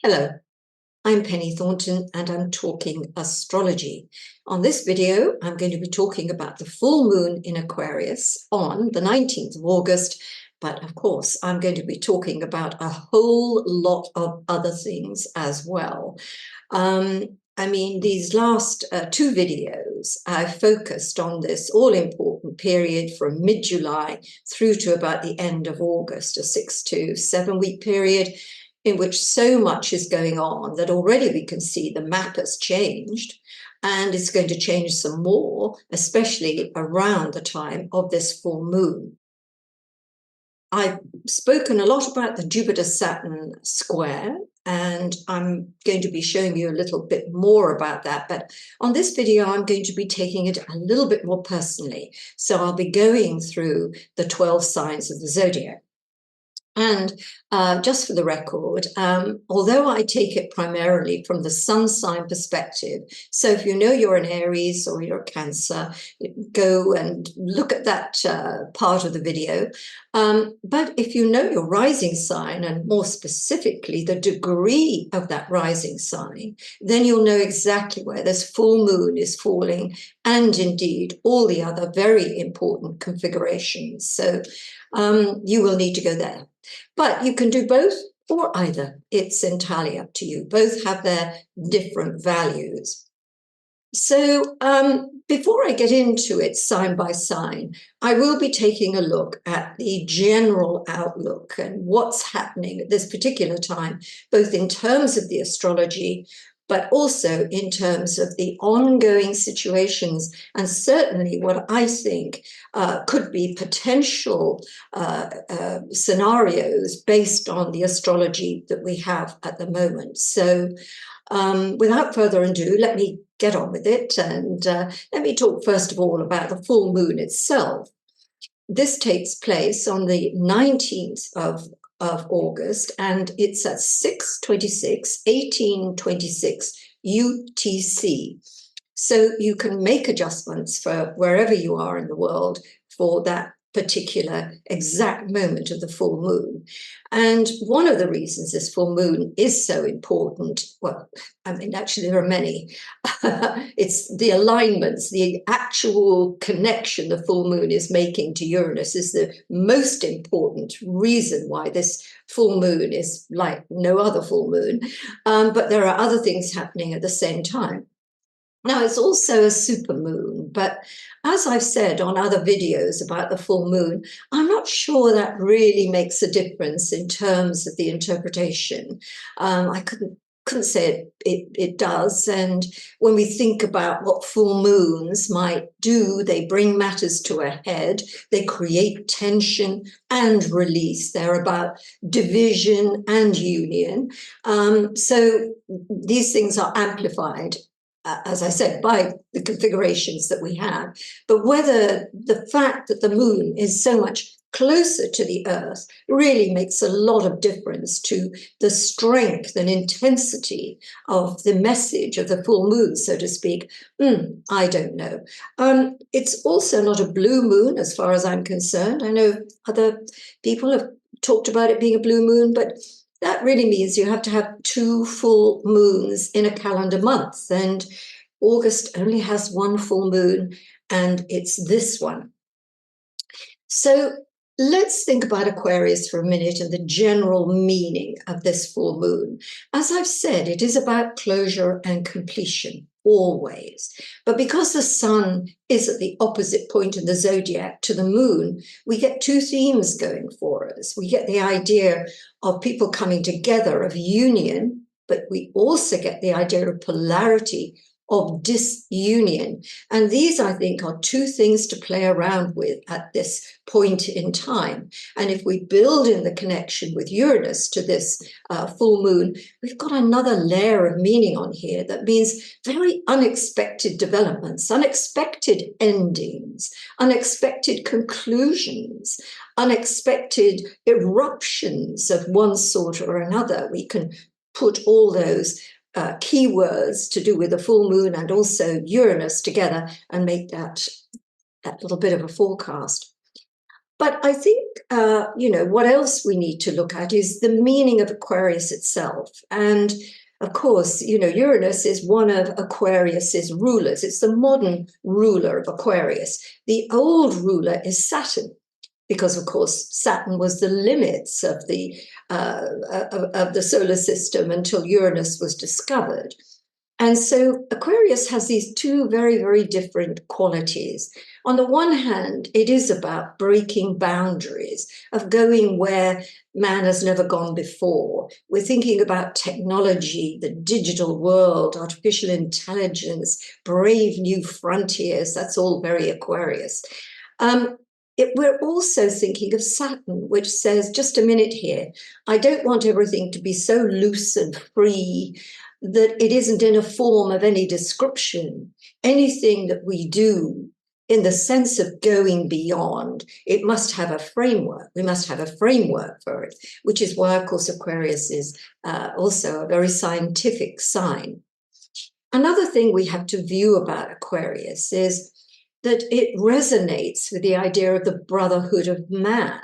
Hello, I'm Penny Thornton and I'm talking astrology. On this video, I'm going to be talking about the full moon in Aquarius on the 19th of August, but of course, I'm going to be talking about a whole lot of other things as well. These last two videos, I focused on this all-important period from mid-July through to about the end of August, a 6 to 7 week period, in which so much is going on that already we can see the map has changed, and it's going to change some more, especially around the time of this full moon. I've spoken a lot about the Jupiter-Saturn square, and I'm going to be showing you a little bit more about that. But on this video, I'm going to be taking it a little bit more personally. So I'll be going through the 12 signs of the zodiac. And just for the record, although I take it primarily from the sun sign perspective, so if you know you're an Aries or you're a Cancer, go and look at that part of the video. But if you know your rising sign, and more specifically the degree of that rising sign, then you'll know exactly where this full moon is falling, and indeed all the other very important configurations. So you will need to go there. But you can do both or either. It's entirely up to you. Both have their different values. So before I get into it sign by sign, I will be taking a look at the general outlook and what's happening at this particular time, both in terms of the astrology, but also in terms of the ongoing situations, and certainly what I think could be potential scenarios based on the astrology that we have at the moment. So without further ado, let me get on with it, and let me talk first of all about the full moon itself. This takes place on the 19th of August, and it's at 1826 UTC. So you can make adjustments for wherever you are in the world for that particular exact moment of the full moon. And one of the reasons this full moon is so important, well, actually there are many, it's the alignments, the actual connection the full moon is making to Uranus is the most important reason why this full moon is like no other full moon. But there are other things happening at the same time. Now, it's also a supermoon, but as I've said on other videos about the full moon, I'm not sure that really makes a difference in terms of the interpretation. I couldn't say it does. And when we think about what full moons might do, they bring matters to a head, they create tension and release. They're about division and union. So these things are amplified, as I said, by the configurations that we have. But whether the fact that the moon is so much closer to the Earth really makes a lot of difference to the strength and intensity of the message of the full moon, so to speak, I don't know. It's also not a blue moon as far as I'm concerned. I know other people have talked about it being a blue moon, but that really means you have to have 2 full moons in a calendar month, and August only has 1 full moon, and it's this one. So let's think about Aquarius for a minute and the general meaning of this full moon. As I've said, it is about closure and completion, always. But because the sun is at the opposite point in the zodiac to the moon, we get 2 themes going for us. We get the idea of people coming together, of union, but we also get the idea of polarity, of disunion. And these, I think, are 2 things to play around with at this point in time. And if we build in the connection with Uranus to this full moon, we've got another layer of meaning on here that means very unexpected developments, unexpected endings, unexpected conclusions, unexpected eruptions of one sort or another. We can put all those keywords to do with the full moon and also Uranus together and make that little bit of a forecast. But I think, what else we need to look at is the meaning of Aquarius itself. And of course, Uranus is one of Aquarius's rulers. It's the modern ruler of Aquarius. The old ruler is Saturn, because of course Saturn was the limits of the solar system until Uranus was discovered. And so Aquarius has these two very, very different qualities. On the one hand, it is about breaking boundaries, of going where man has never gone before. We're thinking about technology, the digital world, artificial intelligence, brave new frontiers. That's all very Aquarius. We're also thinking of Saturn, which says, just a minute here, I don't want everything to be so loose and free that it isn't in a form of any description. Anything that we do in the sense of going beyond, it must have a framework. We must have a framework for it, which is why, of course, Aquarius is also a very scientific sign. Another thing we have to view about Aquarius is that it resonates with the idea of the brotherhood of man.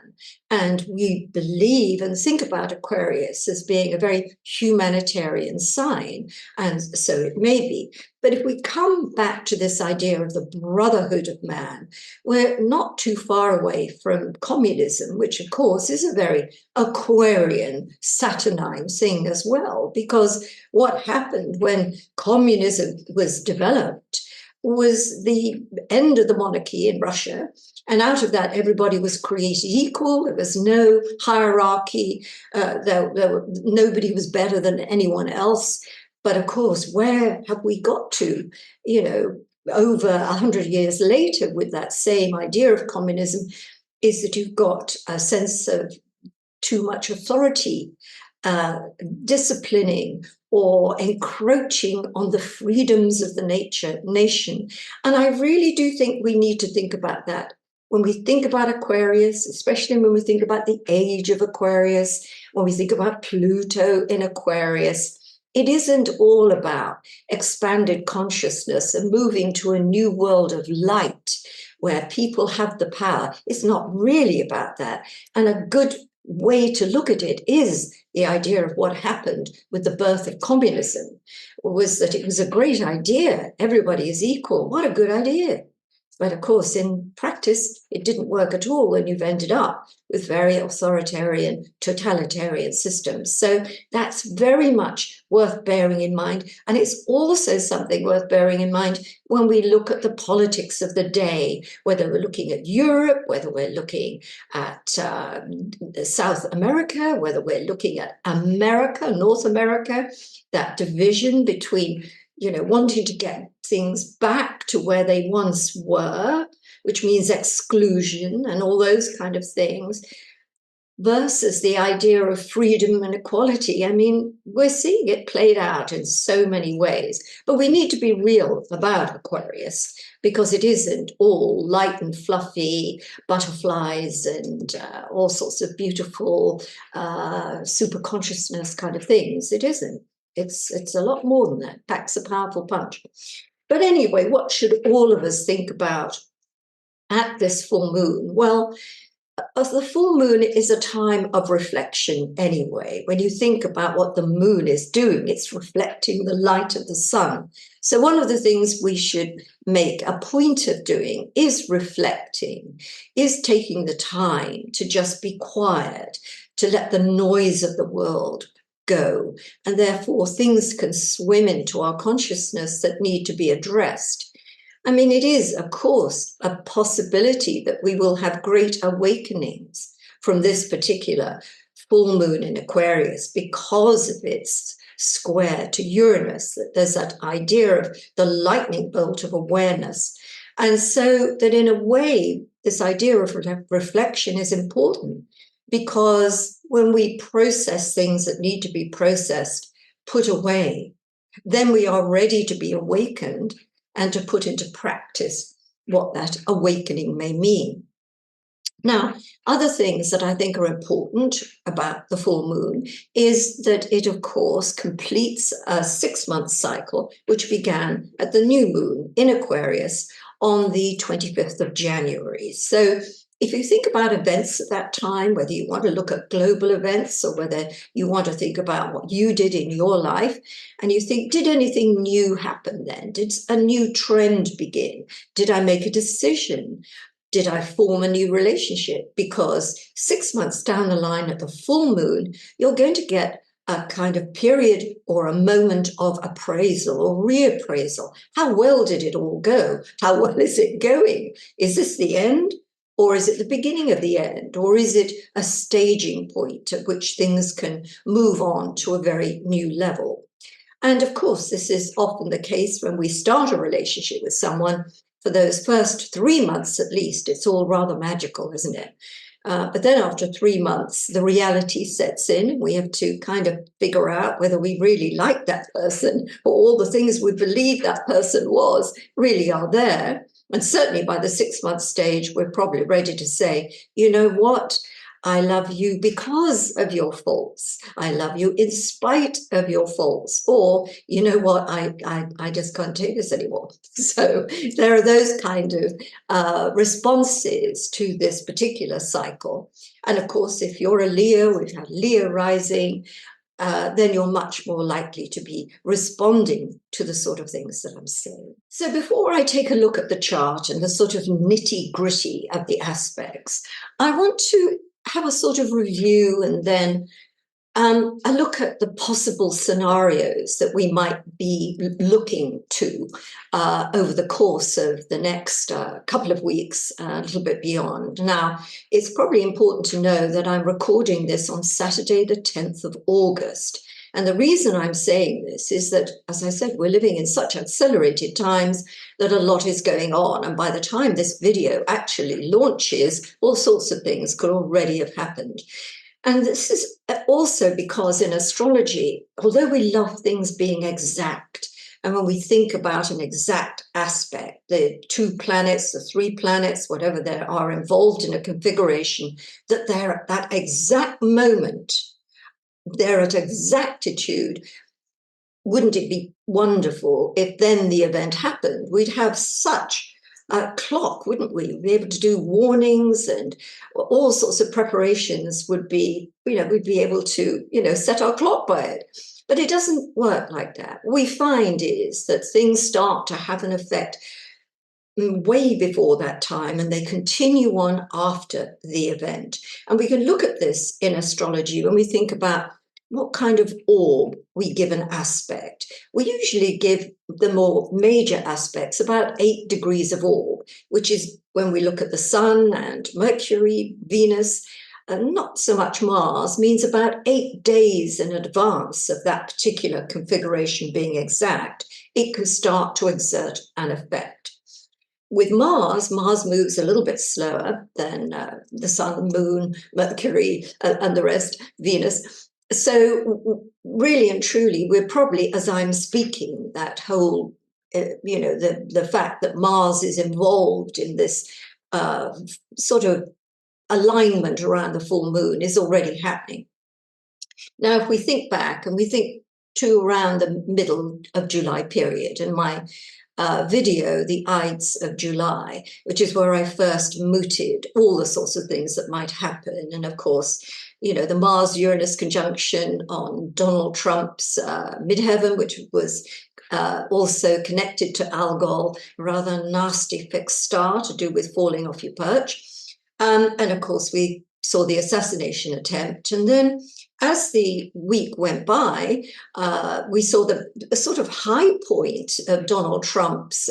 And we believe and think about Aquarius as being a very humanitarian sign, and so it may be. But if we come back to this idea of the brotherhood of man, we're not too far away from communism, which of course is a very Aquarian, Saturnine thing as well, because what happened when communism was developed was the end of the monarchy in Russia. And out of that, everybody was created equal. There was no hierarchy. Nobody was better than anyone else. But of course, where have we got to, over 100 years later with that same idea of communism, is that you've got a sense of too much authority, disciplining, or encroaching on the freedoms of the nation. And I really do think we need to think about that. When we think about Aquarius, especially when we think about the age of Aquarius, when we think about Pluto in Aquarius, it isn't all about expanded consciousness and moving to a new world of light where people have the power. It's not really about that. And a good way to look at it is the idea of what happened with the birth of communism, was that it was a great idea. Everybody is equal. What a good idea. But of course, in practice, it didn't work at all, and you've ended up with very authoritarian, totalitarian systems. So that's very much worth bearing in mind. And it's also something worth bearing in mind when we look at the politics of the day, whether we're looking at Europe, whether we're looking at South America, whether we're looking at America, North America, that division between wanting to get things back to where they once were, which means exclusion and all those kind of things, versus the idea of freedom and equality. I mean, we're seeing it played out in so many ways, but we need to be real about Aquarius, because it isn't all light and fluffy butterflies and all sorts of beautiful super consciousness kind of things. It isn't. It's a lot more than that. Packs a powerful punch. But anyway, what should all of us think about at this full moon? Well, the full moon is a time of reflection anyway. When you think about what the moon is doing, it's reflecting the light of the sun. So one of the things we should make a point of doing is reflecting, is taking the time to just be quiet, to let the noise of the world go, and therefore things can swim into our consciousness that need to be addressed. I mean, it is, of course, a possibility that we will have great awakenings from this particular full moon in Aquarius because of its square to Uranus, that there's that idea of the lightning bolt of awareness. And so that in a way, this idea of reflection is important, because when we process things that need to be processed, put away, then we are ready to be awakened and to put into practice what that awakening may mean. Now, other things that I think are important about the full moon is that it, of course, completes a 6-month cycle, which began at the new moon in Aquarius on the 25th of January. So if you think about events at that time, whether you want to look at global events or whether you want to think about what you did in your life, and you think, did anything new happen then? Did a new trend begin? Did I make a decision? Did I form a new relationship? Because 6 months down the line at the full moon, you're going to get a kind of period or a moment of appraisal or reappraisal. How well did it all go? How well is it going? Is this the end? Or is it the beginning of the end? Or is it a staging point at which things can move on to a very new level? And of course, this is often the case when we start a relationship with someone. For those first 3 months at least, it's all rather magical, isn't it? But then after 3 months, the reality sets in. We have to kind of figure out whether we really like that person or all the things we believe that person was really are there. And certainly by the 6 month stage, we're probably ready to say, you know what? I love you because of your faults. I love you in spite of your faults. Or, you know what, I just can't take this anymore. So there are those kind of responses to this particular cycle. And of course, if you're a Leo, we've had Leo rising, then you're much more likely to be responding to the sort of things that I'm saying. So before I take a look at the chart and the sort of nitty-gritty of the aspects, I want to have a sort of review and then a look at the possible scenarios that we might be looking to over the course of the next couple of weeks, a little bit beyond. Now, it's probably important to know that I'm recording this on Saturday, the 10th of August. And the reason I'm saying this is that, as I said, we're living in such accelerated times that a lot is going on. And by the time this video actually launches, all sorts of things could already have happened. And this is also because in astrology, although we love things being exact, and when we think about an exact aspect, the 2 planets, the 3 planets, whatever there are involved in a configuration, that they're at that exact moment, they're at exactitude. Wouldn't it be wonderful if then the event happened? We'd have such a clock, wouldn't we? We'd be able to do warnings and all sorts of preparations would be, we'd be able to, set our clock by it. But it doesn't work like that. What we find is that things start to have an effect way before that time, and they continue on after the event. And we can look at this in astrology when we think about what kind of orb we give an aspect. We usually give the more major aspects about 8 degrees of orb, which is when we look at the Sun and Mercury, Venus, and not so much Mars, means about 8 days in advance of that particular configuration being exact, it can start to exert an effect. With Mars moves a little bit slower than the Sun, Moon, Mercury, and the rest, Venus. So really and truly, we're probably, as I'm speaking, that whole, the fact that Mars is involved in this sort of alignment around the full moon is already happening. Now, if we think back and we think to around the middle of July period, and my video, the Ides of July, which is where I first mooted all the sorts of things that might happen. And of course, the Mars-Uranus conjunction on Donald Trump's midheaven, which was also connected to Algol, rather nasty fixed star to do with falling off your perch. And of course, we saw the assassination attempt. And then as the week went by, we saw the sort of high point of Donald Trump's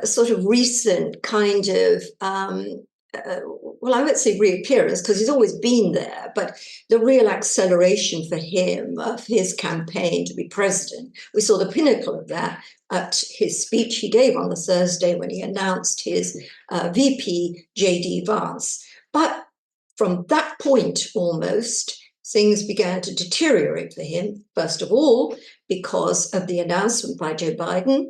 sort of recent kind of, I won't say reappearance because he's always been there, but the real acceleration for him of his campaign to be president. We saw the pinnacle of that at his speech he gave on the Thursday when he announced his VP, J.D. Vance. But from that point almost, things began to deteriorate for him, first of all, because of the announcement by Joe Biden,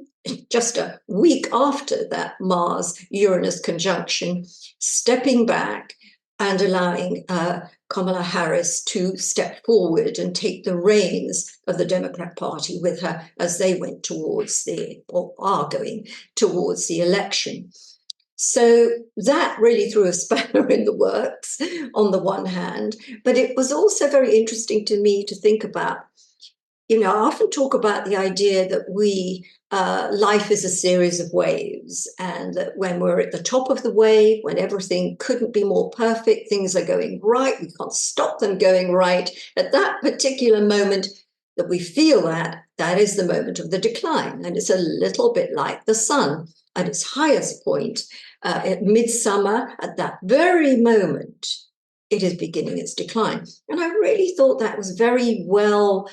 just a week after that Mars-Uranus conjunction, stepping back and allowing Kamala Harris to step forward and take the reins of the Democrat Party with her as they went towards or are going towards the election. So that really threw a spanner in the works on the one hand, but it was also very interesting to me to think about. I often talk about the idea that life is a series of waves, and that when we're at the top of the wave, when everything couldn't be more perfect, things are going right, we can't stop them going right. At that particular moment that we feel that is the moment of the decline. And it's a little bit like the sun at its highest point at midsummer. At that very moment, it is beginning its decline. And I really thought that was very well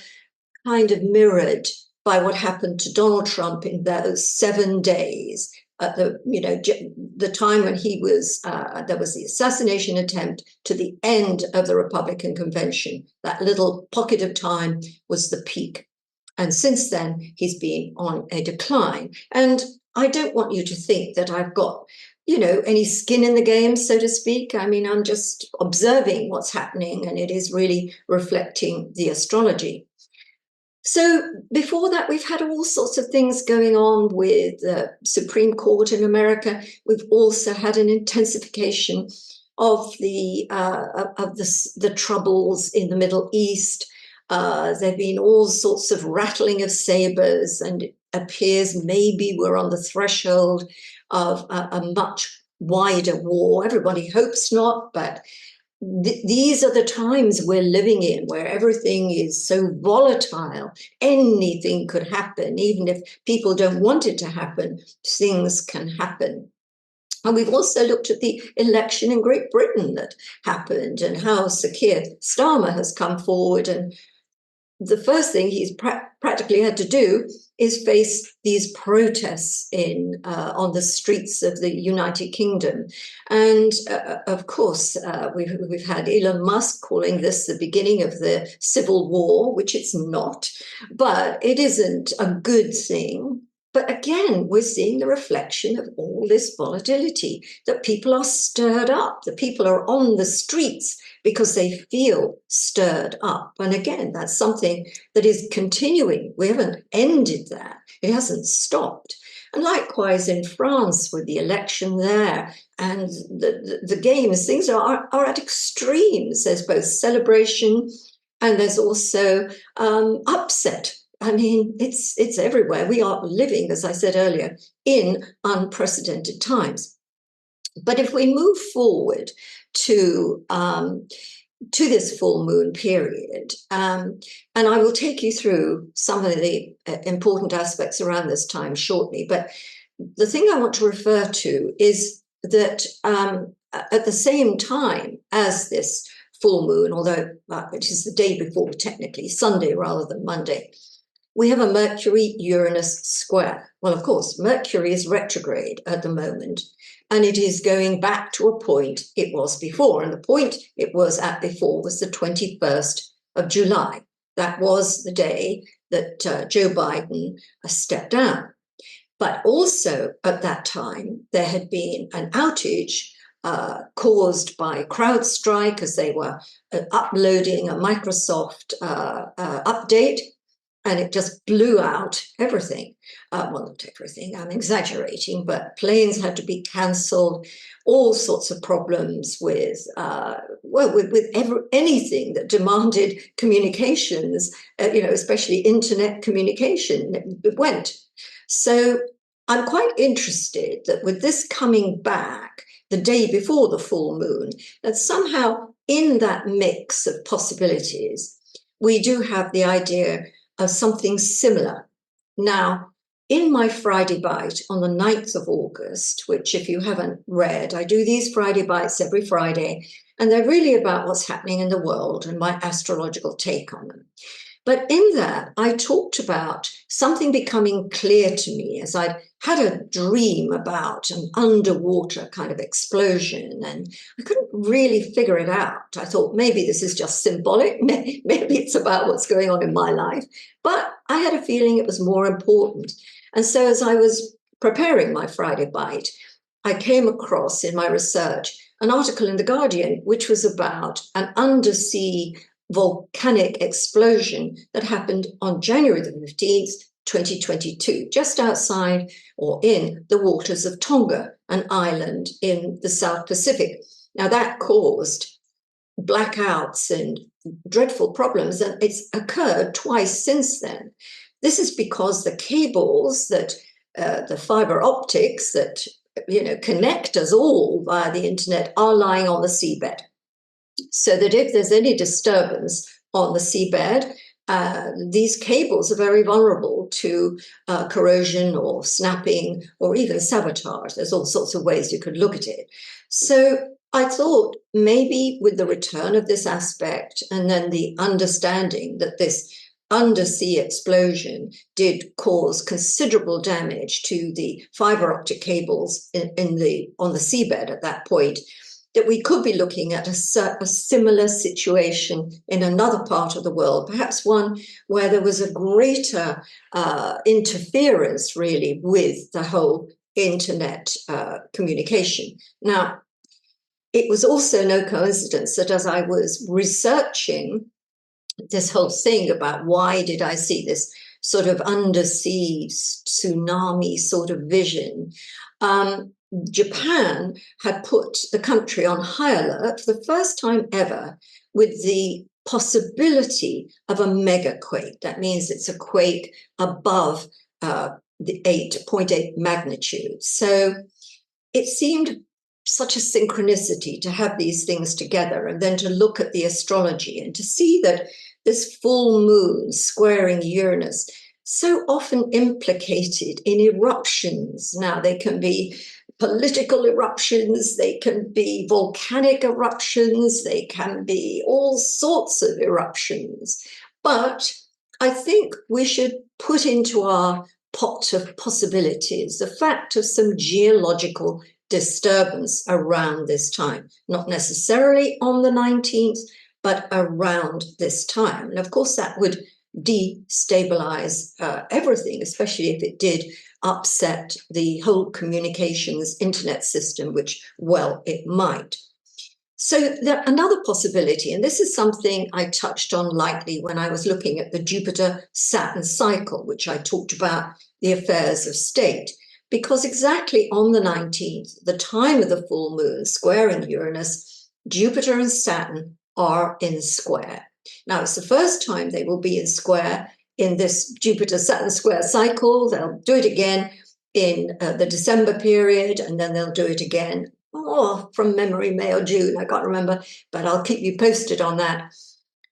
kind of mirrored by what happened to Donald Trump in those 7 days at the time when he was there was the assassination attempt to the end of the Republican convention. That little pocket of time was the peak, and since then he's been on a decline. And I don't want you to think that I've got any skin in the game, so to speak. I mean, I'm just observing what's happening, and it is really reflecting the astrology. So before that, we've had all sorts of things going on with the Supreme Court in America. We've also had an intensification of the troubles in the Middle East. There have been all sorts of rattling of sabers, and it appears maybe we're on the threshold of a much wider war. Everybody hopes not, but these are the times we're living in, where everything is so volatile. Anything could happen. Even if people don't want it to happen, things can happen. And we've also looked at the election in Great Britain that happened, and how Sir Keir Starmer has come forward, and the first thing he's practically had to do is face these protests on the streets of the United Kingdom. And of course, we've had Elon Musk calling this the beginning of the civil war, which it's not, but it isn't a good thing. But again, we're seeing the reflection of all this volatility, that people are stirred up, that people are on the streets because they feel stirred up. And again, that's something that is continuing. We haven't ended that. It hasn't stopped. And likewise in France with the election there and the games, things are at extremes. There's both celebration and there's also upset. I mean, it's everywhere. We are living, as I said earlier, in unprecedented times. But if we move forward to this full moon period, and I will take you through some of the important aspects around this time shortly, but the thing I want to refer to is that at the same time as this full moon, although it is the day before, technically, Sunday rather than Monday, we have a Mercury-Uranus square. Well, of course, Mercury is retrograde at the moment, and it is going back to a point it was before. And the point it was at before was the 21st of July. That was the day that Joe Biden stepped down. But also at that time, there had been an outage caused by CrowdStrike as they were uploading a Microsoft update. And it just blew out everything. Well, not everything, I'm exaggerating, but planes had to be cancelled, all sorts of problems with anything that demanded communications, especially internet communication, it went. So I'm quite interested that with this coming back the day before the full moon, that somehow in that mix of possibilities, we do have the idea of something similar. Now, in my Friday Bite on the 9th of August, which if you haven't read, I do these Friday Bites every Friday, and they're really about what's happening in the world and my astrological take on them. But in that, I talked about something becoming clear to me as I'd had a dream about an underwater kind of explosion, and I couldn't really figure it out. I thought maybe this is just symbolic, maybe it's about what's going on in my life, but I had a feeling it was more important. And so as I was preparing my Friday Bite, I came across in my research an article in The Guardian, which was about an undersea volcanic explosion that happened on January the 15th, 2022, just outside or in the waters of Tonga, an island in the South Pacific. Now, that caused blackouts and dreadful problems, and it's occurred twice since then. This is because the cables that the fiber optics that connect us all via the internet are lying on the seabed, so that if there's any disturbance on the seabed, these cables are very vulnerable to corrosion or snapping or even sabotage. There's all sorts of ways you could look at it. So I thought maybe with the return of this aspect and then the understanding that this undersea explosion did cause considerable damage to the fiber optic cables on the seabed at that point, that we could be looking at a similar situation in another part of the world, perhaps one where there was a greater interference really with the whole internet communication. Now, it was also no coincidence that as I was researching this whole thing about why did I see this sort of undersea tsunami sort of vision, Japan had put the country on high alert for the first time ever with the possibility of a mega quake. That means it's a quake above the 8.8 magnitude. So it seemed such a synchronicity to have these things together, and then to look at the astrology and to see that this full moon squaring Uranus so often implicated in eruptions. Now, they can be political eruptions, they can be volcanic eruptions, they can be all sorts of eruptions. But I think we should put into our pot of possibilities the fact of some geological disturbance around this time, not necessarily on the 19th, but around this time. And of course, that would destabilize everything, especially if it did upset the whole communications internet system, which, well, it might. So another possibility, and this is something I touched on lightly when I was looking at the Jupiter-Saturn cycle, which I talked about the affairs of state, because exactly on the 19th, the time of the full moon square in Uranus, Jupiter and Saturn are in square. Now, it's the first time they will be in square in this Jupiter-Saturn square cycle. They'll do it again in the December period, and then they'll do it again, from memory, May or June, I can't remember, but I'll keep you posted on that.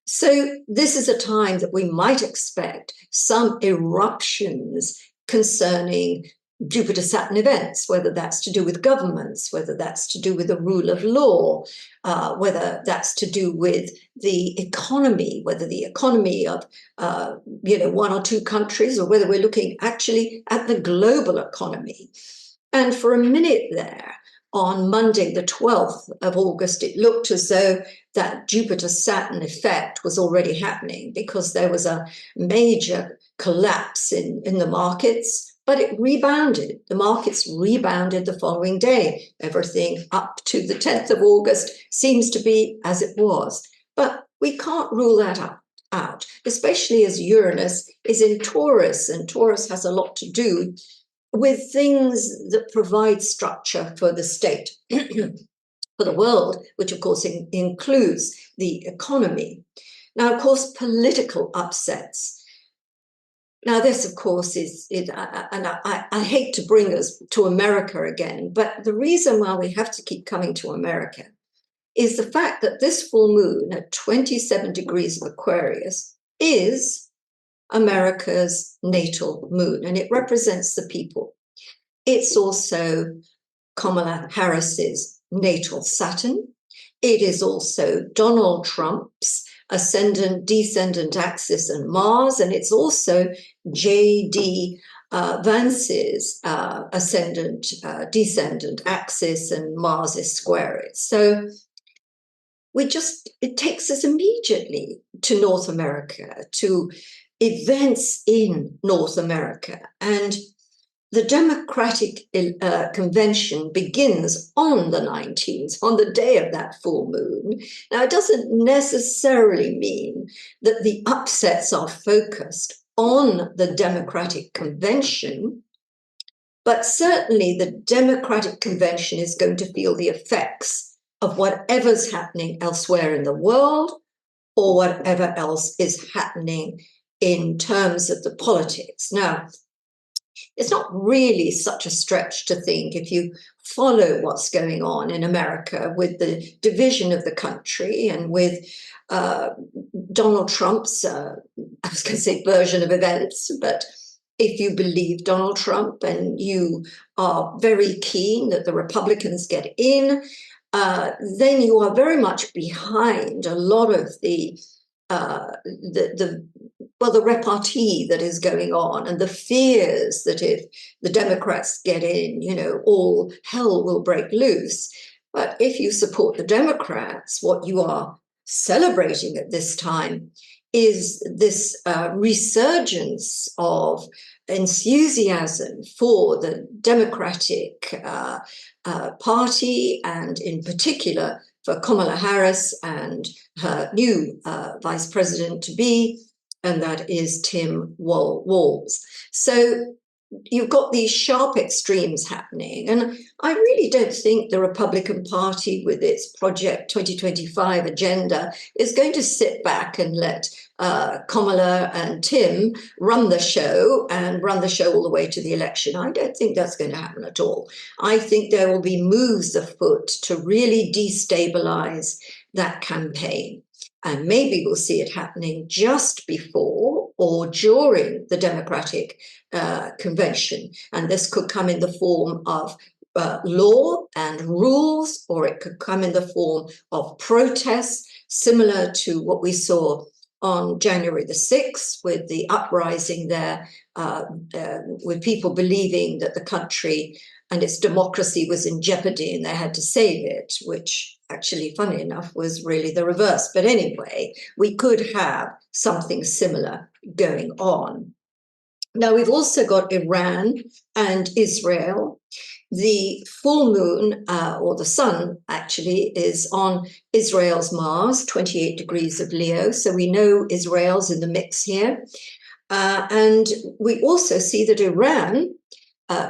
So this is a time that we might expect some eruptions concerning Jupiter-Saturn events, whether that's to do with governments, whether that's to do with the rule of law, whether that's to do with the economy, whether the economy of one or two countries, or whether we're looking actually at the global economy. And for a minute there, on Monday, the 12th of August, it looked as though that Jupiter-Saturn effect was already happening, because there was a major collapse in the markets. But it rebounded. The markets rebounded the following day. Everything up to the 10th of August seems to be as it was. But we can't rule that out, especially as Uranus is in Taurus, and Taurus has a lot to do with things that provide structure for the state, for the world, which of course includes the economy. Now, of course, political upsets. Now, this, of course, and I hate to bring us to America again, but the reason why we have to keep coming to America is the fact that this full moon at 27 degrees of Aquarius is America's natal moon, and it represents the people. It's also Kamala Harris's natal Saturn. It is also Donald Trump's ascendant, descendant axis and Mars, and it's also J.D. Vance's ascendant, descendant axis, and Mars is square it. So it takes us immediately to North America, to events in North America. And the Democratic Convention begins on the 19th, on the day of that full moon. Now, it doesn't necessarily mean that the upsets are focused on the Democratic Convention, but certainly the Democratic Convention is going to feel the effects of whatever's happening elsewhere in the world, or whatever else is happening in terms of the politics. Now, it's not really such a stretch to think, if you follow what's going on in America with the division of the country and with Donald Trump's, I was going to say version of events, but if you believe Donald Trump and you are very keen that the Republicans get in, then you are very much behind a lot of the repartee that is going on, and the fears that if the Democrats get in, all hell will break loose. But if you support the Democrats, what you are celebrating at this time is this resurgence of enthusiasm for the Democratic Party, and in particular for Kamala Harris and her new vice president-to-be, and that is Tim Walz. So you've got these sharp extremes happening. And I really don't think the Republican Party, with its Project 2025 agenda, is going to sit back and let Kamala and Tim run the show all the way to the election. I don't think that's going to happen at all. I think there will be moves afoot to really destabilize that campaign. And maybe we'll see it happening just before or during the Democratic Convention. And this could come in the form of law and rules, or it could come in the form of protests, similar to what we saw on January the 6th with the uprising there, with people believing that the country and its democracy was in jeopardy and they had to save it, which actually, funny enough, was really the reverse. But anyway, we could have something similar going on. Now, we've also got Iran and Israel. The full moon, or the sun, actually, is on Israel's Mars, 28 degrees of Leo. So we know Israel's in the mix here. And we also see that Iran,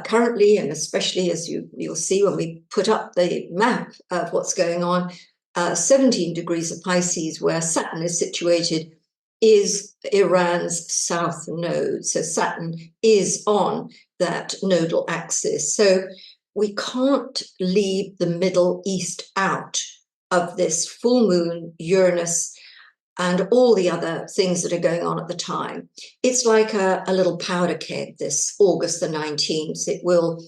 currently, and especially as you'll see when we put up the map of what's going on, 17 degrees of Pisces, where Saturn is situated, is Iran's south node. So Saturn is on that nodal axis. So we can't leave the Middle East out of this full moon, Uranus, and all the other things that are going on at the time. It's like a little powder keg, this August the 19th. It will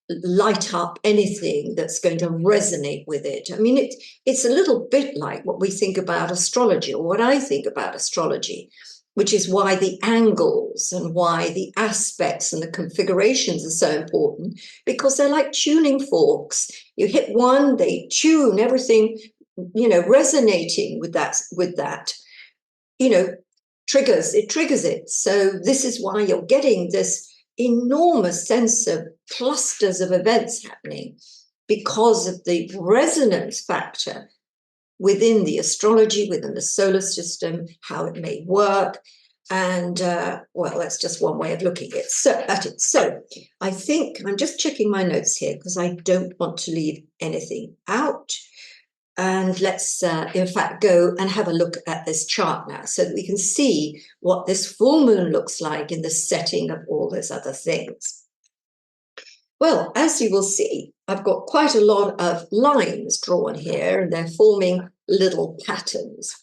light up anything that's going to resonate with it. I mean, it's a little bit like what we think about astrology, or what I think about astrology, which is why the angles and why the aspects and the configurations are so important, because they're like tuning forks. You hit one, they tune everything, resonating with that, triggers it. So this is why you're getting this enormous sense of clusters of events happening, because of the resonance factor within the astrology, within the solar system, how it may work. And that's just one way of looking at it. So I think I'm just checking my notes here because I don't want to leave anything out. And let's, in fact, go and have a look at this chart now so that we can see what this full moon looks like in the setting of all those other things. Well, as you will see, I've got quite a lot of lines drawn here, and they're forming little patterns.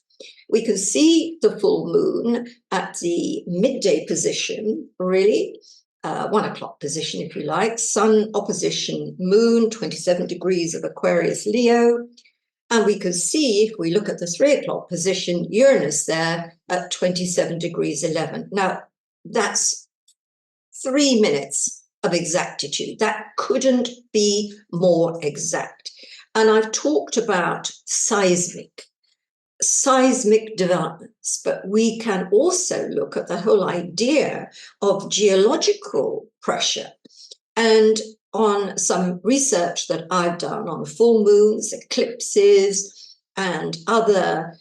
We can see the full moon at the midday position, really, 1 o'clock position, if you like. Sun opposition moon, 27 degrees of Aquarius Leo. And we can see, if we look at the 3 o'clock position, Uranus there at 27 degrees 11. Now, that's 3 minutes of exactitude. That couldn't be more exact. And I've talked about seismic developments, but we can also look at the whole idea of geological pressure. And on some research that I've done on full moons, eclipses, and other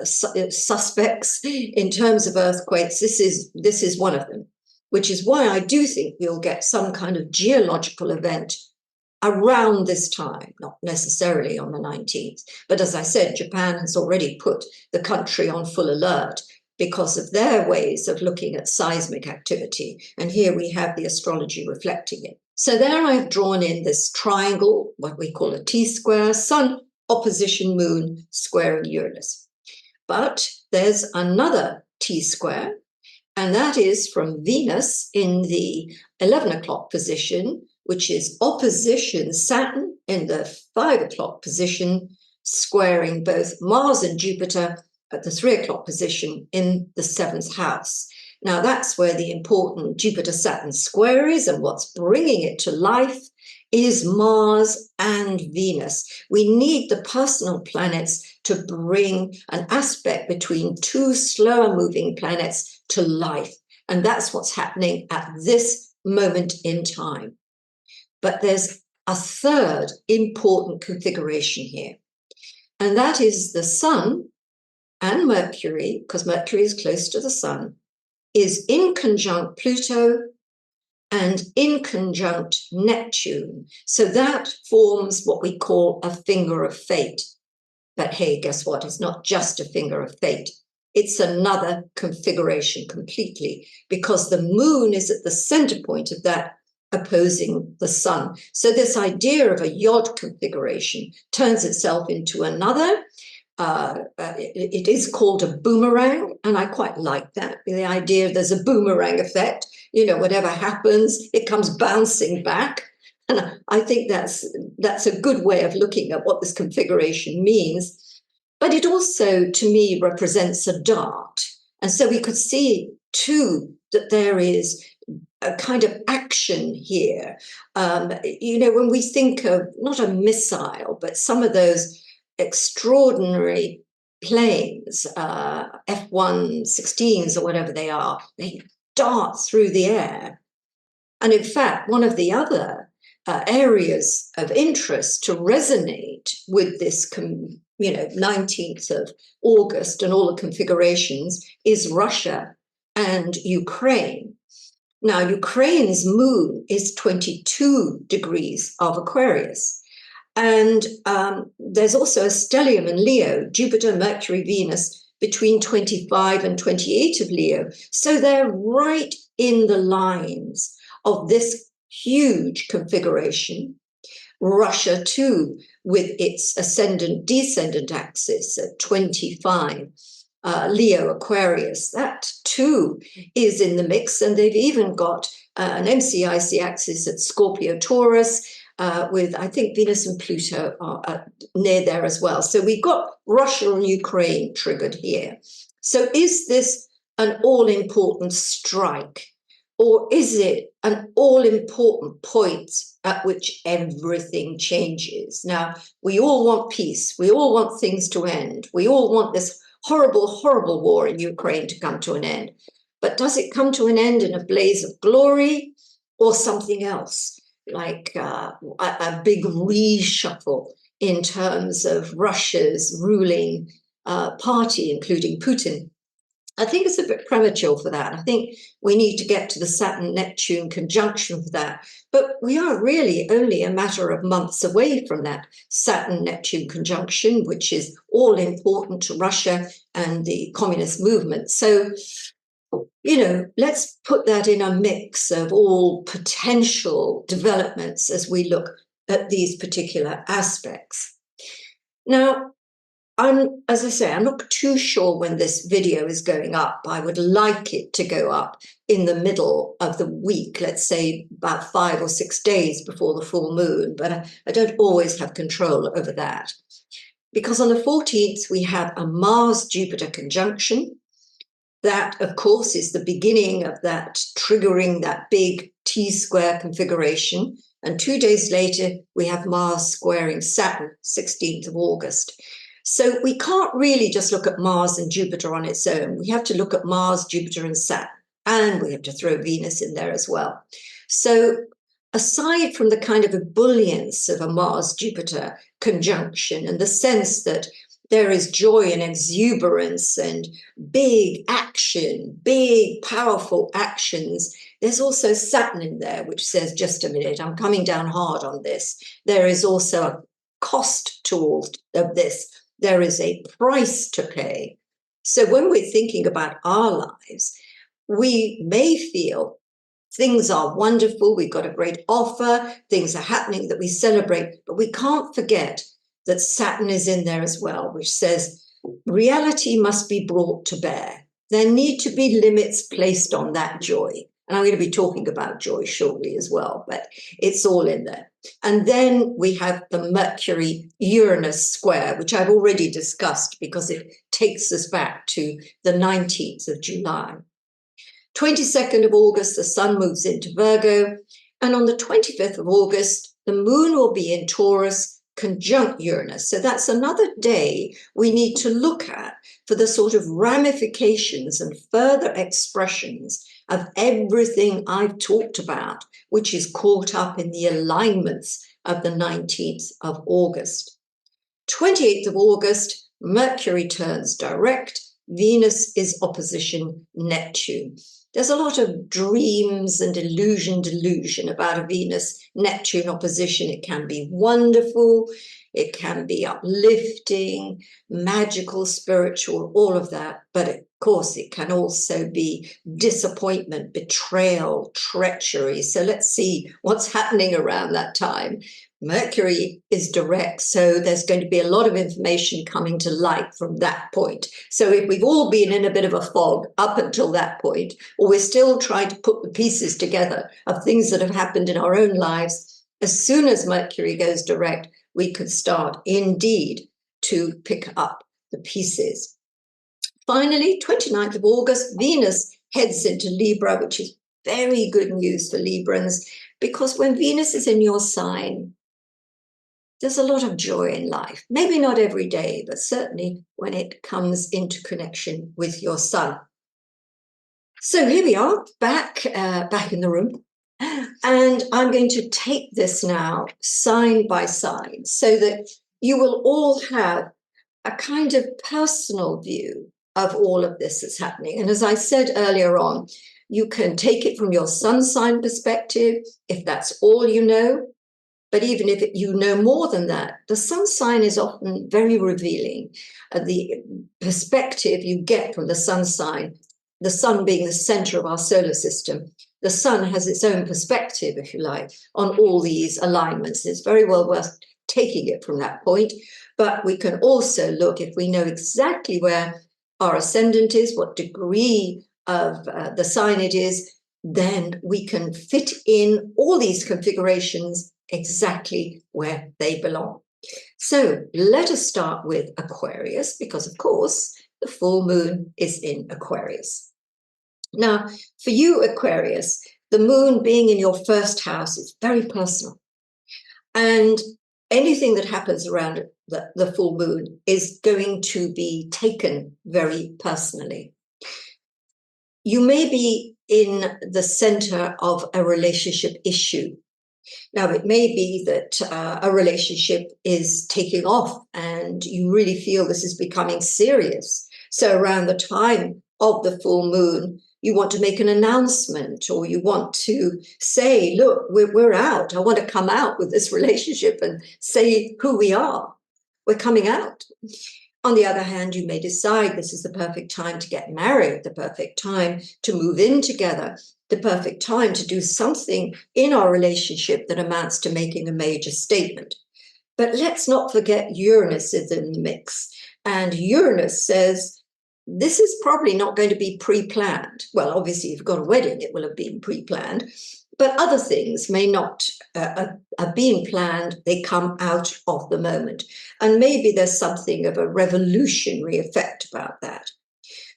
suspects in terms of earthquakes. This is one of them, which is why I do think we'll get some kind of geological event around this time, not necessarily on the 19th. But as I said, Japan has already put the country on full alert because of their ways of looking at seismic activity. And here we have the astrology reflecting it. So there I have drawn in this triangle, what we call a T-square, Sun opposition Moon squaring Uranus. But there's another T-square, and that is from Venus in the 11 o'clock position, which is opposition Saturn in the 5 o'clock position, squaring both Mars and Jupiter at the 3 o'clock position in the 7th house. Now that's where the important Jupiter-Saturn square is, and what's bringing it to life is Mars and Venus. We need the personal planets to bring an aspect between two slower moving planets to life. And that's what's happening at this moment in time. But there's a third important configuration here, and that is the Sun and Mercury, because Mercury is close to the Sun, is in conjunct Pluto and in conjunct Neptune. So that forms what we call a finger of fate. But hey, guess what? It's not just a finger of fate. It's another configuration completely, because the Moon is at the center point of that, opposing the Sun. So this idea of a yod configuration turns itself into another. It is called a boomerang, and I quite like that. The idea there's a boomerang effect, whatever happens, it comes bouncing back. And I think that's a good way of looking at what this configuration means. But it also, to me, represents a dart. And so we could see, too, that there is a kind of action here. When we think of not a missile, but some of those extraordinary planes, F-116s or whatever they are, they dart through the air. And in fact, one of the other areas of interest to resonate with this 19th of August and all the configurations is Russia and Ukraine. Now, Ukraine's moon is 22 degrees of Aquarius. And there's also a stellium in Leo, Jupiter, Mercury, Venus, between 25 and 28 of Leo. So they're right in the lines of this huge configuration. Russia, too, with its ascendant-descendant axis at 25. Leo Aquarius, that too is in the mix, and they've even got an MCIC axis at Scorpio Taurus, with I think Venus and Pluto are near there as well. So we've got Russia and Ukraine triggered here. So is this an all-important strike, or is it an all-important point at which everything changes? Now, we all want peace. We all want things to end. We all want this horrible, horrible war in Ukraine to come to an end. But does it come to an end in a blaze of glory or something else, like a big reshuffle in terms of Russia's ruling party, including Putin? I think it's a bit premature for that. I think we need to get to the Saturn-Neptune conjunction for that. But we are really only a matter of months away from that Saturn-Neptune conjunction, which is all important to Russia and the communist movement. So, let's put that in a mix of all potential developments as we look at these particular aspects. Now, as I say, I'm not too sure when this video is going up. I would like it to go up in the middle of the week, let's say about 5 or 6 days before the full moon, but I don't always have control over that. Because on the 14th, we have a Mars-Jupiter conjunction. That, of course, is the beginning of that triggering that big T-square configuration. And 2 days later, we have Mars squaring Saturn, 16th of August. So we can't really just look at Mars and Jupiter on its own. We have to look at Mars, Jupiter, and Saturn, and we have to throw Venus in there as well. So aside from the kind of ebullience of a Mars-Jupiter conjunction and the sense that there is joy and exuberance and big action, big, powerful actions. There's also Saturn in there, which says, just a minute, I'm coming down hard on this. There is also a cost to all of this. There is a price to pay. So when we're thinking about our lives, we may feel things are wonderful, we've got a great offer, things are happening that we celebrate, but we can't forget that Saturn is in there as well, which says reality must be brought to bear. There need to be limits placed on that joy. And I'm going to be talking about joy shortly as well, but it's all in there. And then we have the Mercury-Uranus square, which I've already discussed because it takes us back to the 19th of July. 22nd of August, the sun moves into Virgo. And on the 25th of August, the moon will be in Taurus, conjunct Uranus. So that's another day we need to look at for the sort of ramifications and further expressions of everything I've talked about, which is caught up in the alignments of the 19th of August. 28th of August, Mercury turns direct. Venus is opposition Neptune. There's a lot of dreams and delusion about a Venus-Neptune opposition. It can be wonderful, it can be uplifting, magical, spiritual, all of that. But of course, it can also be disappointment, betrayal, treachery. So let's see what's happening around that time. Mercury is direct, so there's going to be a lot of information coming to light from that point. So if we've all been in a bit of a fog up until that point, or we're still trying to put the pieces together of things that have happened in our own lives, as soon as Mercury goes direct, we could start indeed to pick up the pieces. Finally, 29th of August, Venus heads into Libra, which is very good news for Librans, because when Venus is in your sign, there's a lot of joy in life. Maybe not every day, but certainly when it comes into connection with your sun. So here we are, back in the room. And I'm going to take this now sign by sign so that you will all have a kind of personal view of all of this that's happening. And as I said earlier on, you can take it from your sun sign perspective, if that's all you know. But even if you know more than that, the sun sign is often very revealing. The perspective you get from the sun sign, the sun being the center of our solar system, the sun has its own perspective, if you like, on all these alignments. It's very well worth taking it from that point. But we can also look, if we know exactly where our ascendant is, what degree of the sign it is, then we can fit in all these configurations exactly where they belong. So let us start with Aquarius, because of course the full moon is in Aquarius. Now, for you, Aquarius, the moon being in your first house is very personal. And anything that happens around the full moon is going to be taken very personally. You may be in the center of a relationship issue. Now, it may be that a relationship is taking off and you really feel this is becoming serious. So around the time of the full moon, you want to make an announcement, or you want to say, look, we're out. I want to come out with this relationship and say who we are. We're coming out. On the other hand, you may decide this is the perfect time to get married, the perfect time to move in together, the perfect time to do something in our relationship that amounts to making a major statement. But let's not forget Uranus is in the mix. And Uranus says, this is probably not going to be pre-planned. Well, obviously, if you've got a wedding, it will have been pre-planned. But other things may not have been planned. They come out of the moment. And maybe there's something of a revolutionary effect about that.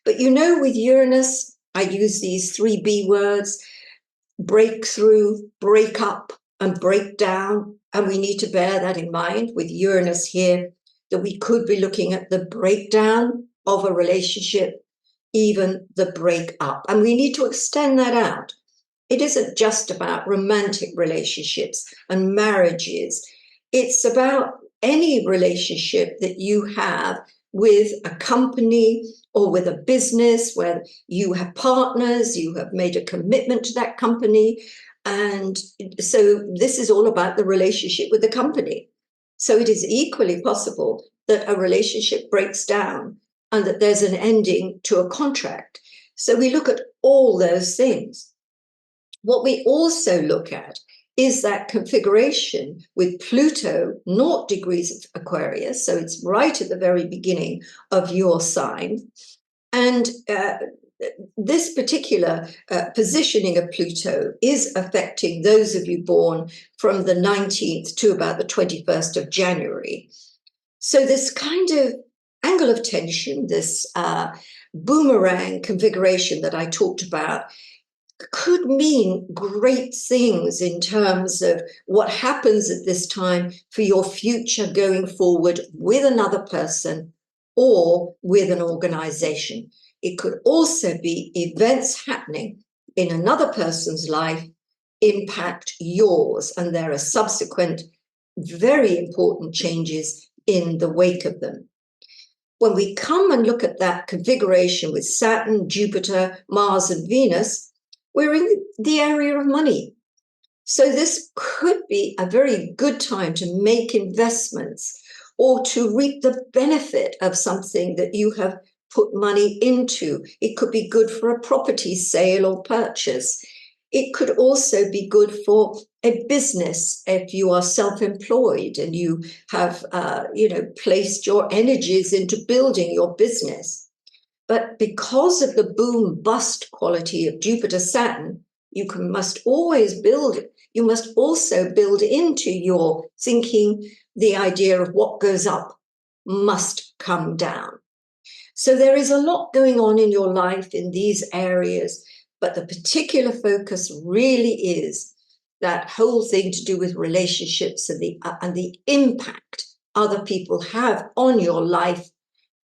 But you know, with Uranus, I use these 3 B words: breakthrough, break up, and break down. And we need to bear that in mind with Uranus here, that we could be looking at the breakdown of a relationship, even the break up. And we need to extend that out. It isn't just about romantic relationships and marriages. It's about any relationship that you have with a company or with a business where you have partners, you have made a commitment to that company. And so this is all about the relationship with the company. So it is equally possible that a relationship breaks down and that there's an ending to a contract. So we look at all those things. What we also look at is that configuration with Pluto, 0 degrees of Aquarius. So it's right at the very beginning of your sign. And this particular positioning of Pluto is affecting those of you born from the 19th to about the 21st of January. So this kind of angle of tension, this boomerang configuration that I talked about, could mean great things in terms of what happens at this time for your future going forward with another person or with an organization. It could also be events happening in another person's life impact yours, and there are subsequent very important changes in the wake of them. When we come and look at that configuration with Saturn, Jupiter, Mars, and Venus, we're in the area of money. So this could be a very good time to make investments or to reap the benefit of something that you have put money into. It could be good for a property sale or purchase. It could also be good for a business if you are self-employed and you have, placed your energies into building your business. But because of the boom-bust quality of Jupiter-Saturn, you must always build, you must also build into your thinking the idea of what goes up must come down. So there is a lot going on in your life in these areas, but the particular focus really is that whole thing to do with relationships and the impact other people have on your life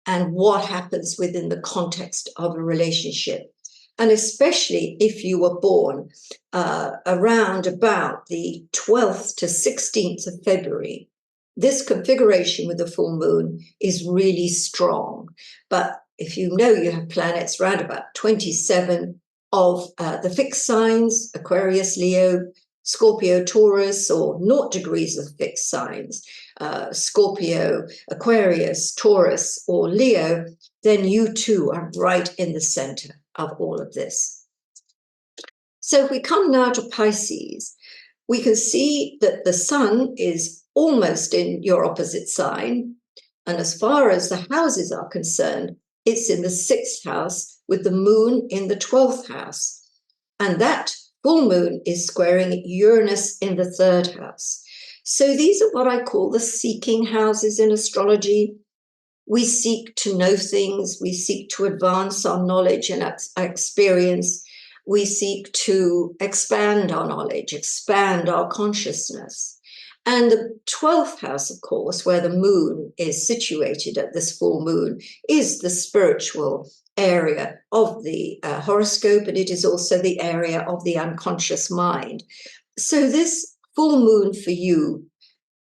and what happens within the context of a relationship. And especially if you were born around about the 12th to 16th of February, this configuration with the full moon is really strong. But if you know you have planets around about 27 of the fixed signs, Aquarius, Leo, Scorpio, Taurus, or 0 degrees of fixed signs, Scorpio, Aquarius, Taurus, or Leo, then you too are right in the center of all of this. So if we come now to Pisces, we can see that the sun is almost in your opposite sign. And as far as the houses are concerned, it's in the 6th house with the moon in the 12th house. And that full moon is squaring Uranus in the 3rd house. So these are what I call the seeking houses in astrology. We seek to know things. We seek to advance our knowledge and our experience. We seek to expand our knowledge, expand our consciousness. And the 12th house, of course, where the moon is situated at this full moon, is the spiritual area of the horoscope, and it is also the area of the unconscious mind. So this full moon for you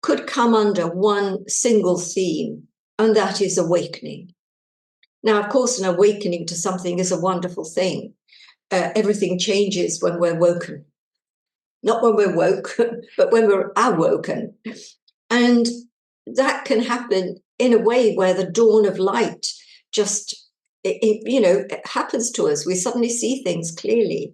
could come under one single theme, and that is awakening. Now, of course, an awakening to something is a wonderful thing. Everything changes when we're woken. Not when we're woke, but when we're awoken. And that can happen in a way where the dawn of light just, it happens to us. We suddenly see things clearly.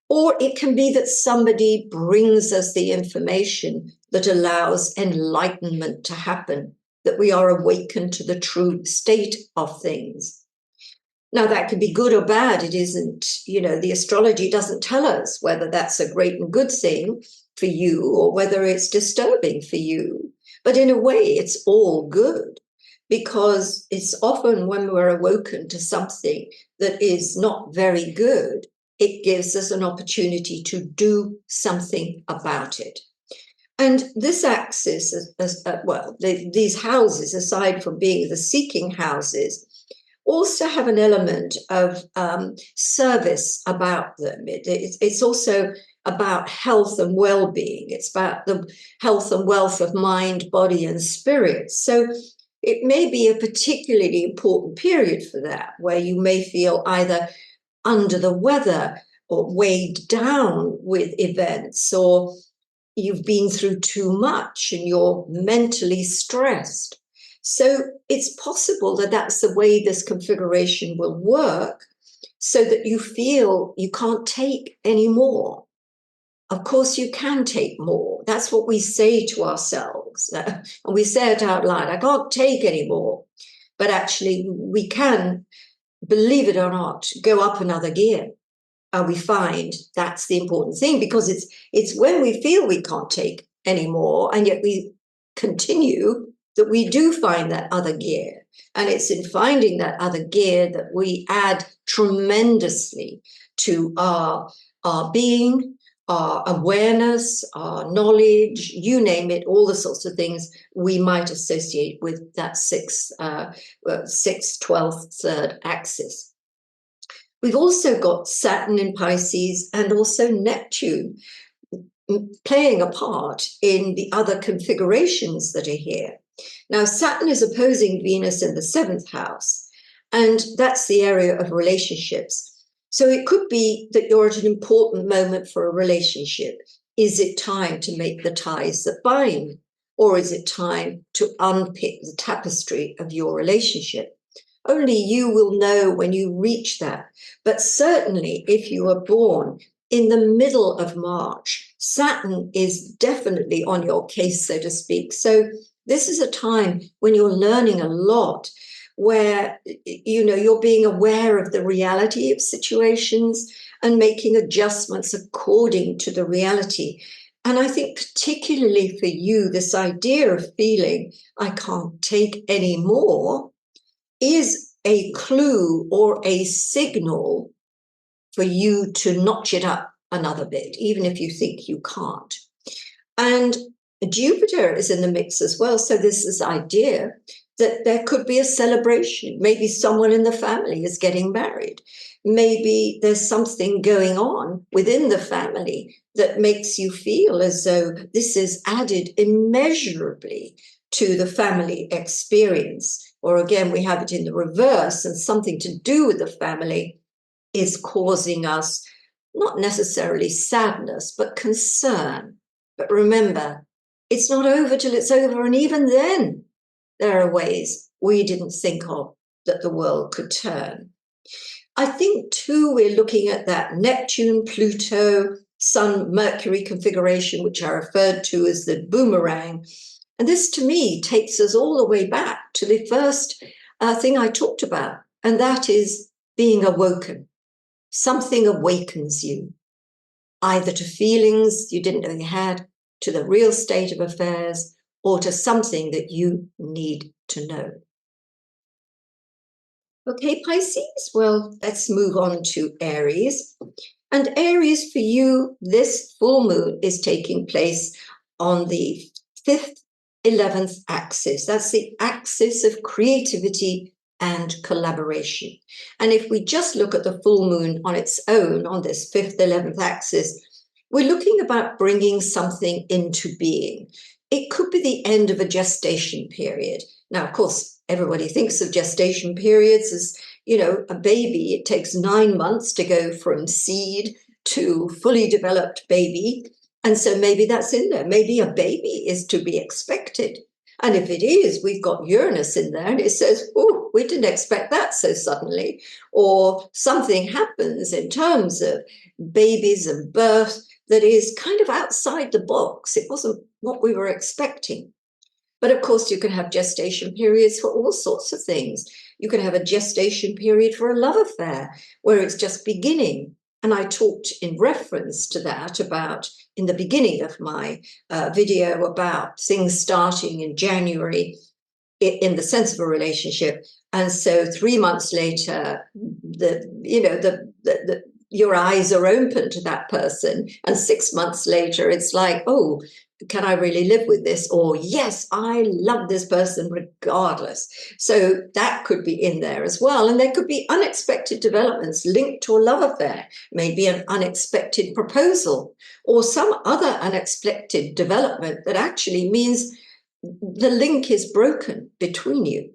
Or it can be that somebody brings us the information that allows enlightenment to happen, that we are awakened to the true state of things. Now, that could be good or bad. It isn't, the astrology doesn't tell us whether that's a great and good thing for you or whether it's disturbing for you. But in a way, it's all good, because it's often when we're awoken to something that is not very good, it gives us an opportunity to do something about it. And this axis, these houses, aside from being the seeking houses, also have an element of service about them. It's also about health and well-being. It's about the health and wealth of mind, body, and spirit. So it may be a particularly important period for that, where you may feel either under the weather or weighed down with events, or you've been through too much and you're mentally stressed. So it's possible that that's the way this configuration will work, so that you feel you can't take any more. Of course, you can take more. That's what we say to ourselves. And we say it out loud, I can't take any more. But actually, we can, believe it or not, go up another gear. And we find that's the important thing, because it's when we feel we can't take any more, and yet we continue, that we do find that other gear. And it's in finding that other gear that we add tremendously to our being, our awareness, our knowledge, you name it, all the sorts of things we might associate with that sixth, 12th, third axis. We've also got Saturn in Pisces and also Neptune playing a part in the other configurations that are here. Now, Saturn is opposing Venus in the 7th house, and that's the area of relationships. So it could be that you're at an important moment for a relationship. Is it time to make the ties that bind? Or is it time to unpick the tapestry of your relationship? Only you will know when you reach that. But certainly if you are born in the middle of March, Saturn is definitely on your case, so to speak. So this is a time when you're learning a lot, where, you know, you're being aware of the reality of situations and making adjustments according to the reality. And I think particularly for you, this idea of feeling I can't take any more is a clue or a signal for you to notch it up another bit, even if you think you can't. And Jupiter is in the mix as well. So there's this idea that there could be a celebration. Maybe someone in the family is getting married. Maybe there's something going on within the family that makes you feel as though this is added immeasurably to the family experience. Or again, we have it in the reverse, and something to do with the family is causing us not necessarily sadness, but concern. But remember, it's not over till it's over. And even then, there are ways we didn't think of that the world could turn. I think, too, we're looking at that Neptune, Pluto, Sun, Mercury configuration, which I referred to as the boomerang. And this, to me, takes us all the way back to the first thing I talked about, and that is being awoken. Something awakens you, either to feelings you didn't know you had, to the real state of affairs, or to something that you need to know. Okay, Pisces, well, let's move on to Aries. And Aries, for you, this full moon is taking place on the 5th, 11th axis. That's the axis of creativity and collaboration. And if we just look at the full moon on its own, on this 5th, 11th axis, we're looking about bringing something into being. It could be the end of a gestation period. Now, of course, everybody thinks of gestation periods as, you know, a baby. It takes 9 months to go from seed to fully developed baby. And so maybe that's in there. Maybe a baby is to be expected. And if it is, we've got Uranus in there and it says, oh, we didn't expect that so suddenly. Or something happens in terms of babies and birth that is kind of outside the box. It wasn't what we were expecting. But of course, you can have gestation periods for all sorts of things. You can have a gestation period for a love affair where it's just beginning. And I talked in reference to that about in the beginning of my video about things starting in January in the sense of a relationship. And so 3 months later, your eyes are open to that person. And 6 months later, it's like, oh, can I really live with this? Or yes, I love this person regardless. So that could be in there as well. And there could be unexpected developments linked to a love affair, maybe an unexpected proposal or some other unexpected development that actually means the link is broken between you.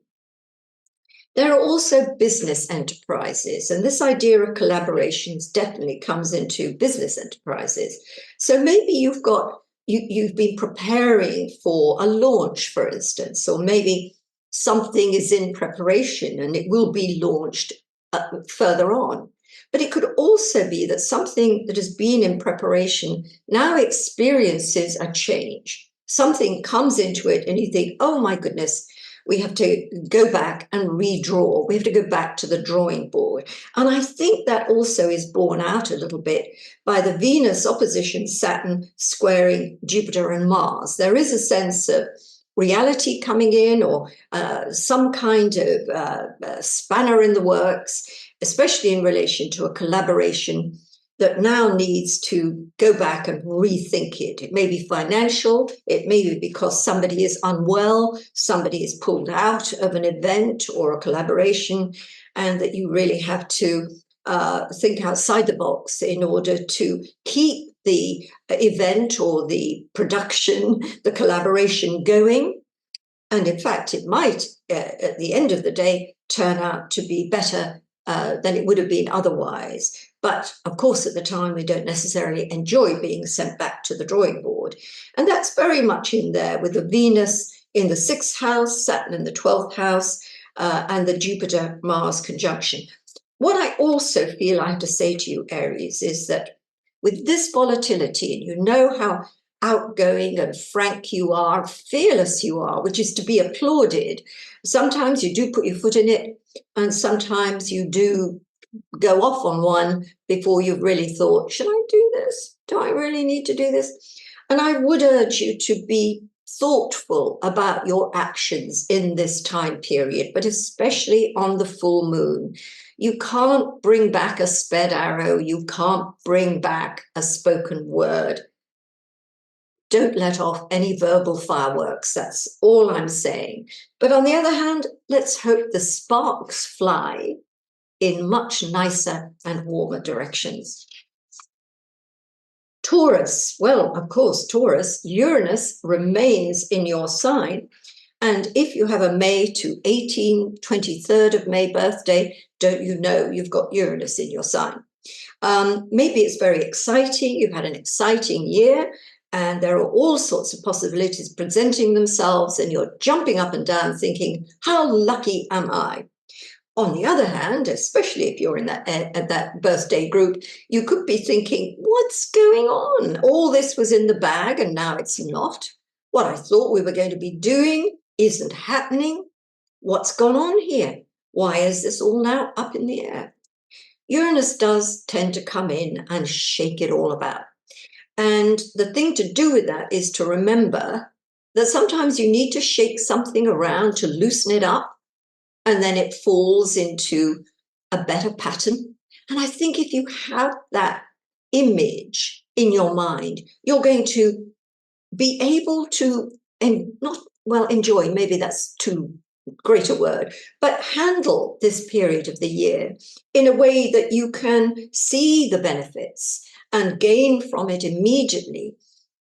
There are also business enterprises, and this idea of collaborations definitely comes into business enterprises. So maybe you've been preparing for a launch, for instance, or maybe something is in preparation and it will be launched further on. But it could also be that something that has been in preparation now experiences a change. Something comes into it and you think, oh my goodness, we have to go back and redraw. We have to go back to the drawing board. And I think that also is borne out a little bit by the Venus opposition Saturn squaring Jupiter and Mars. There is a sense of reality coming in, or some kind of spanner in the works, especially in relation to a collaboration that now needs to go back and rethink it. It may be financial, it may be because somebody is unwell, somebody is pulled out of an event or a collaboration, and that you really have to think outside the box in order to keep the event or the production, the collaboration going. And in fact, it might, at the end of the day, turn out to be better than it would have been otherwise. But of course, at the time, we don't necessarily enjoy being sent back to the drawing board. And that's very much in there with the Venus in the 6th house, Saturn in the 12th house, and the Jupiter-Mars conjunction. What I also feel I have to say to you, Aries, is that with this volatility, and you know how outgoing and frank you are, fearless you are, which is to be applauded. Sometimes you do put your foot in it, and sometimes you do go off on one before you've really thought, should I do this? Do I really need to do this? And I would urge you to be thoughtful about your actions in this time period, but especially on the full moon. You can't bring back a sped arrow. You can't bring back a spoken word. Don't let off any verbal fireworks. That's all I'm saying. But on the other hand, let's hope the sparks fly in much nicer and warmer directions. Taurus, well, of course, Taurus, Uranus remains in your sign. And if you have a May to 23rd of May birthday, don't you know you've got Uranus in your sign? Maybe it's very exciting. You've had an exciting year, and there are all sorts of possibilities presenting themselves, and you're jumping up and down thinking, how lucky am I? On the other hand, especially if you're in that birthday group, you could be thinking, what's going on? All this was in the bag and now it's not. What I thought we were going to be doing isn't happening. What's gone on here? Why is this all now up in the air? Uranus does tend to come in and shake it all about. And the thing to do with that is to remember that sometimes you need to shake something around to loosen it up, and then it falls into a better pattern. And I think if you have that image in your mind, you're going to be able to, enjoy, maybe that's too great a word, but handle this period of the year in a way that you can see the benefits and gain from it immediately,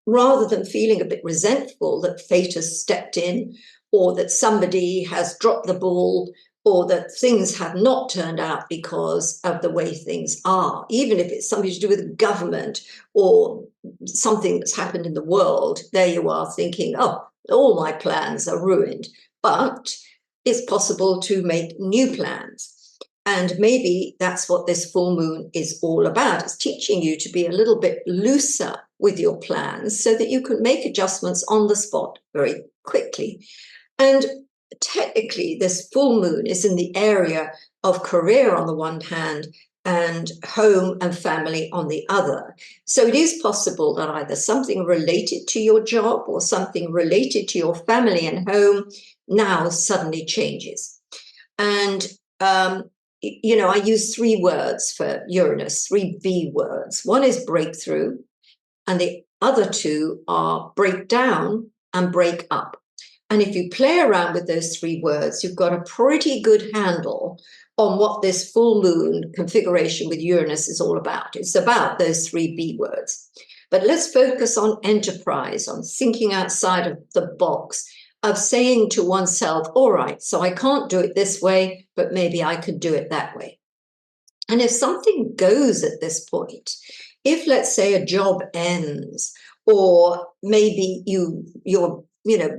rather than feeling a bit resentful that fate has stepped in, or that somebody has dropped the ball, or that things have not turned out because of the way things are, even if it's something to do with government or something that's happened in the world. There you are thinking, oh, all my plans are ruined. But it's possible to make new plans. And maybe that's what this full moon is all about. It's teaching you to be a little bit looser with your plans so that you can make adjustments on the spot very quickly. And technically, this full moon is in the area of career on the one hand and home and family on the other. So it is possible that either something related to your job or something related to your family and home now suddenly changes. And, I use 3 words for Uranus, 3 V words. One is breakthrough, and the other 2 are break down and break up. And if you play around with those 3 words, you've got a pretty good handle on what this full moon configuration with Uranus is all about. It's about those 3 B words. But let's focus on enterprise, on thinking outside of the box, of saying to oneself, all right, so I can't do it this way, but maybe I could do it that way. And if something goes at this point, if let's say a job ends, or maybe you're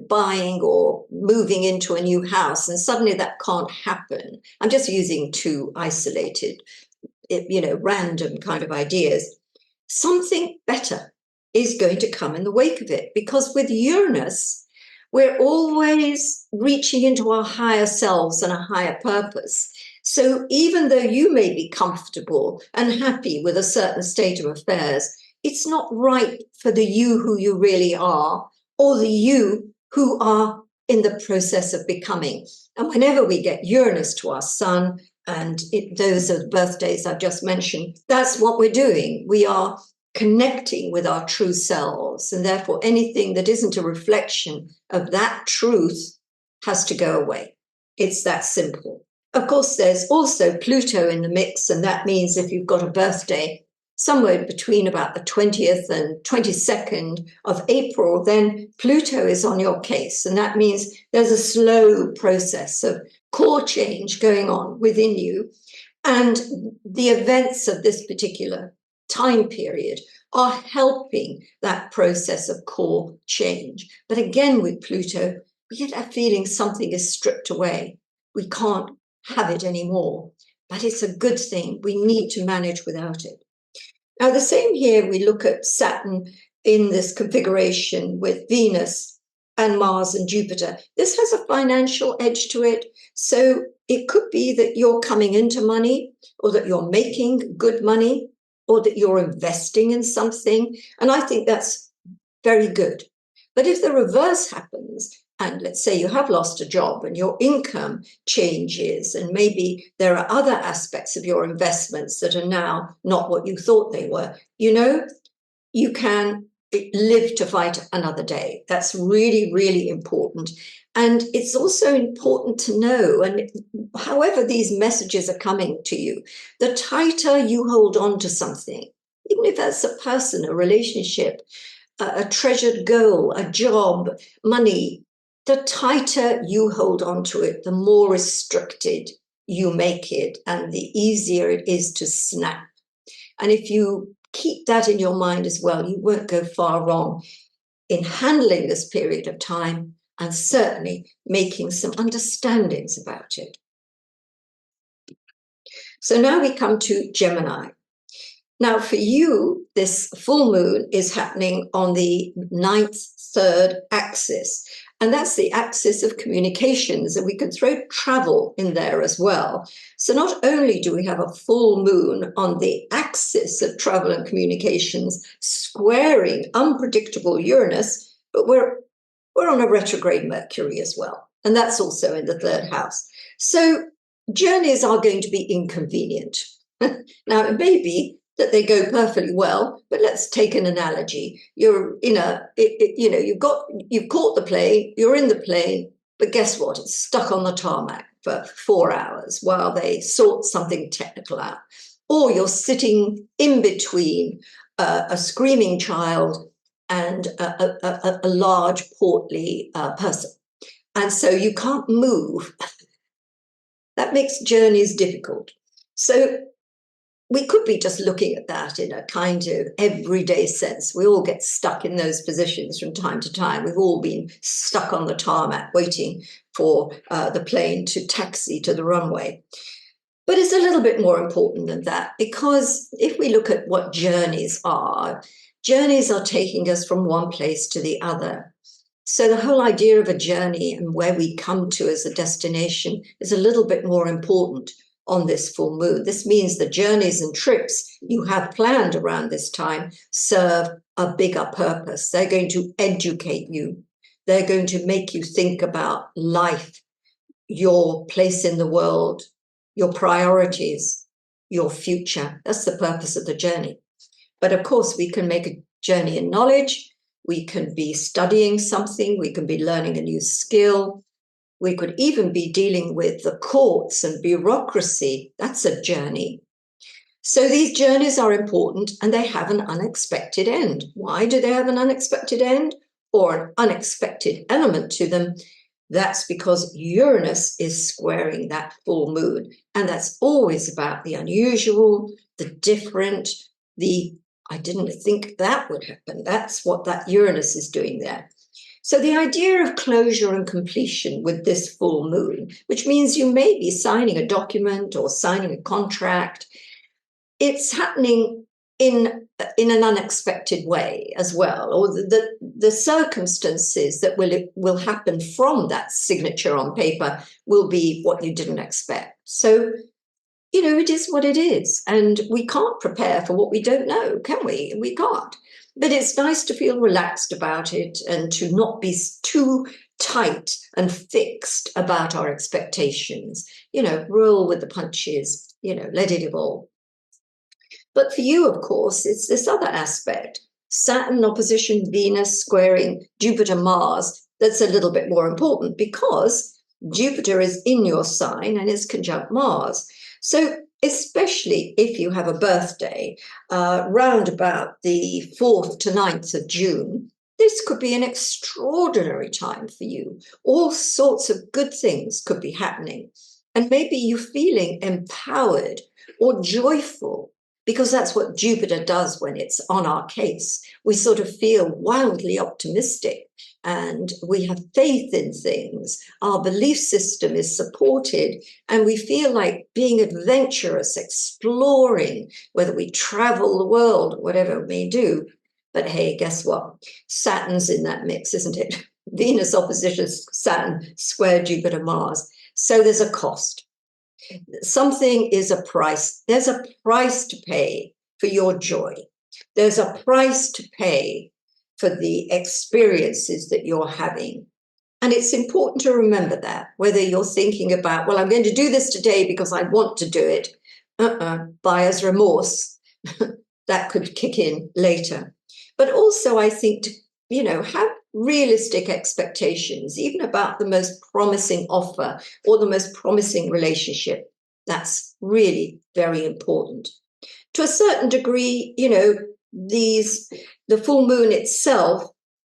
buying or moving into a new house and suddenly that can't happen. I'm just using two isolated, random kind of ideas. Something better is going to come in the wake of it, because with Uranus, we're always reaching into our higher selves and a higher purpose. So even though you may be comfortable and happy with a certain state of affairs, it's not right for the you who you really are, or the you who are in the process of becoming. And whenever we get Uranus to our sun, and those are the birthdays I've just mentioned, that's what we're doing. We are connecting with our true selves, and therefore anything that isn't a reflection of that truth has to go away. It's that simple. Of course, there's also Pluto in the mix, and that means if you've got a birthday somewhere between about the 20th and 22nd of April, then Pluto is on your case. And that means there's a slow process of core change going on within you. And the events of this particular time period are helping that process of core change. But again, with Pluto, we get that feeling something is stripped away. We can't have it anymore. But it's a good thing. We need to manage without it. Now, the same here, we look at Saturn in this configuration with Venus and Mars and Jupiter. This has a financial edge to it. So it could be that you're coming into money, or that you're making good money, or that you're investing in something. And I think that's very good. But if the reverse happens, and let's say you have lost a job and your income changes, and maybe there are other aspects of your investments that are now not what you thought they were, you can live to fight another day. That's really, really important. And it's also important to know, and however these messages are coming to you, the tighter you hold on to something, even if that's a person, a relationship, a treasured goal, a job, money, the tighter you hold on to it, the more restricted you make it, and the easier it is to snap. And if you keep that in your mind as well, you won't go far wrong in handling this period of time, and certainly making some understandings about it. So now we come to Gemini. Now for you, this full moon is happening on the 9th, 3rd axis. And that's the axis of communications, and we can throw travel in there as well. So not only do we have a full moon on the axis of travel and communications squaring unpredictable Uranus, but we're on a retrograde Mercury as well. And that's also in the 3rd house. So journeys are going to be inconvenient. Now, it may be that they go perfectly well, but let's take an analogy. You've caught the plane, you're in the plane, but guess what? It's stuck on the tarmac for 4 hours while they sort something technical out. Or you're sitting in between a screaming child and a large, portly person. And so you can't move. That makes journeys difficult. So we could be just looking at that in a kind of everyday sense. We all get stuck in those positions from time to time. We've all been stuck on the tarmac waiting for the plane to taxi to the runway. But it's a little bit more important than that, because if we look at what journeys are taking us from one place to the other. So the whole idea of a journey and where we come to as a destination is a little bit more important on this full moon. This means the journeys and trips you have planned around this time serve a bigger purpose. They're going to educate you. They're going to make you think about life, your place in the world, your priorities, your future. That's the purpose of the journey. But of course, we can make a journey in knowledge. We can be studying something. We can be learning a new skill. We could even be dealing with the courts and bureaucracy. That's a journey. So these journeys are important, and they have an unexpected end. Why do they have an unexpected end? or an unexpected element to them, that's because Uranus is squaring that full moon. And that's always about the unusual, the different, I didn't think that would happen. That's what that Uranus is doing there. So the idea of closure and completion with this full moon, which means you may be signing a document or signing a contract, it's happening in an unexpected way as well, or the circumstances that will happen from that signature on paper will be what you didn't expect. So, it is what it is, and we can't prepare for what we don't know, can we? We can't. But it's nice to feel relaxed about it and to not be too tight and fixed about our expectations. Roll with the punches, let it evolve. But for you, of course, it's this other aspect, Saturn opposition Venus squaring Jupiter Mars, that's a little bit more important because Jupiter is in your sign and is conjunct Mars. So especially if you have a birthday round about the 4th to 9th of June, this could be an extraordinary time for you. All sorts of good things could be happening. And maybe you're feeling empowered or joyful, because that's what Jupiter does when it's on our case. We sort of feel wildly optimistic and we have faith in things. Our belief system is supported and we feel like being adventurous, exploring, whether we travel the world, whatever we may do. But hey, guess what? Saturn's in that mix, isn't it? Venus opposition Saturn square Jupiter Mars. So there's a cost. Something is a price. There's a price to pay for your joy. There's a price to pay for the experiences that you're having. And it's important to remember that, whether you're thinking about, well, I'm going to do this today because I want to do it. Buyer's remorse. That could kick in later. But also, I think, have realistic expectations, even about the most promising offer or the most promising relationship. That's really very important. To a certain degree, the full moon itself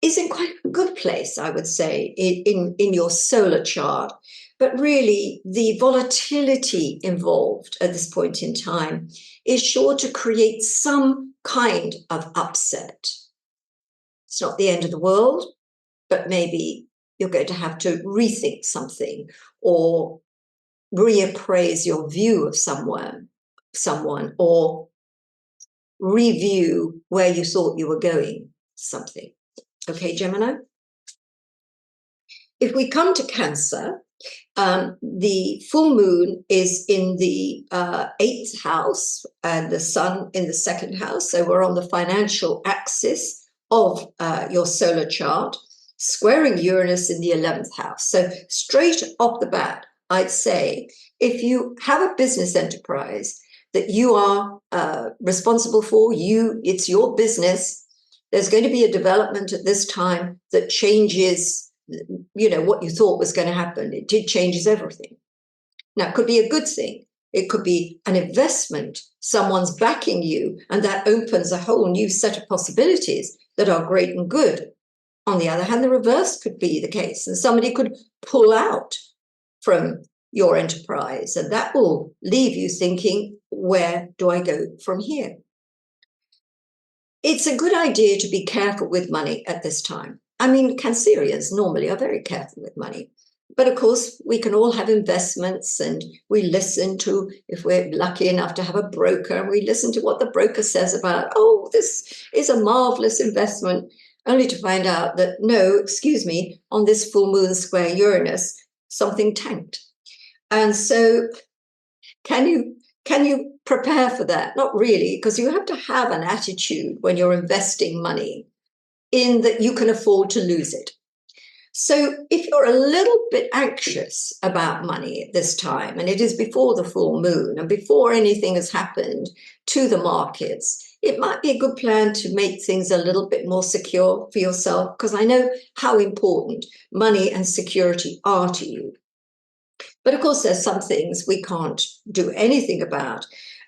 is in quite a good place, I would say, in your solar chart. But really, the volatility involved at this point in time is sure to create some kind of upset. It's not the end of the world, but maybe you're going to have to rethink something or reappraise your view of someone, or review where you thought you were going, something. Okay, Gemini? If we come to Cancer, the full moon is in the 8th house and the sun in the 2nd house. So we're on the financial axis of your solar chart, squaring Uranus in the 11th house. So straight off the bat, I'd say if you have a business enterprise that you are responsible for, it's your business, there's going to be a development at this time that changes, what you thought was going to happen. It changes everything. Now, it could be a good thing. It could be an investment. Someone's backing you, and that opens a whole new set of possibilities that are great and good. On the other hand, the reverse could be the case, and somebody could pull out from your enterprise, and that will leave you thinking, where do I go from here? It's a good idea to be careful with money at this time. I mean, Cancerians normally are very careful with money. But of course, we can all have investments, and we listen to, if we're lucky enough to have a broker, and we listen to what the broker says about, oh, this is a marvelous investment, only to find out that, no, excuse me, on this full moon square Uranus, something tanked. And so can you prepare for that? Not really, because you have to have an attitude when you're investing money in that you can afford to lose it. So if you're a little bit anxious about money at this time, and it is before the full moon and before anything has happened to the markets, it might be a good plan to make things a little bit more secure for yourself, because I know how important money and security are to you. But of course, there's some things we can't do anything about.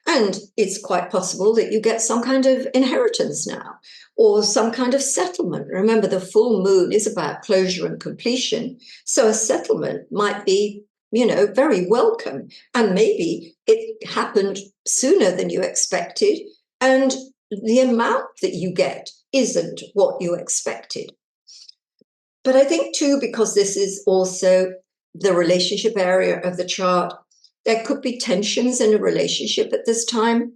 And it's quite possible that you get some kind of inheritance now, or some kind of settlement. Remember, the full moon is about closure and completion. So a settlement might be, very welcome. And maybe it happened sooner than you expected. And the amount that you get isn't what you expected. But I think too, because this is also the relationship area of the chart, there could be tensions in a relationship at this time.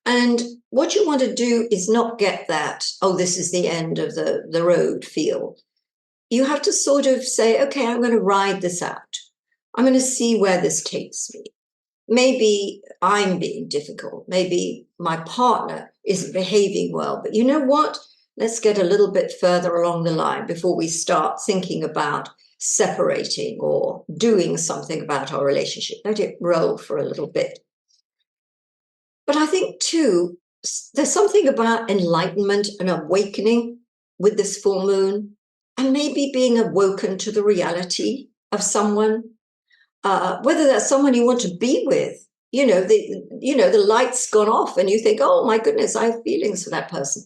And what you want to do is not get that, oh, this is the end of the road feel. You have to sort of say, okay, I'm going to ride this out. I'm going to see where this takes me. Maybe I'm being difficult. Maybe my partner isn't behaving well. But you know what? Let's get a little bit further along the line before we start thinking about separating or doing something about our relationship. Let it roll for a little bit. But I think, too, there's something about enlightenment and awakening with this full moon, and maybe being awoken to the reality of someone, whether that's someone you want to be with. The light's gone off and you think, oh, my goodness, I have feelings for that person.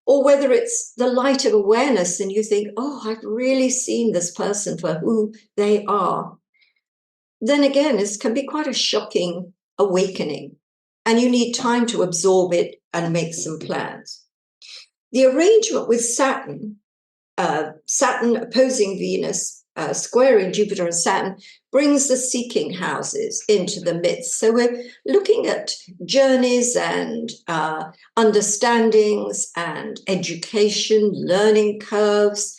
Or whether it's the light of awareness and you think, oh, I've really seen this person for who they are. Then again, this can be quite a shocking awakening, and you need time to absorb it and make some plans. The arrangement with Saturn opposing Venus, squaring Jupiter and Saturn, brings the seeking houses into the midst. So we're looking at journeys and understandings and education, learning curves,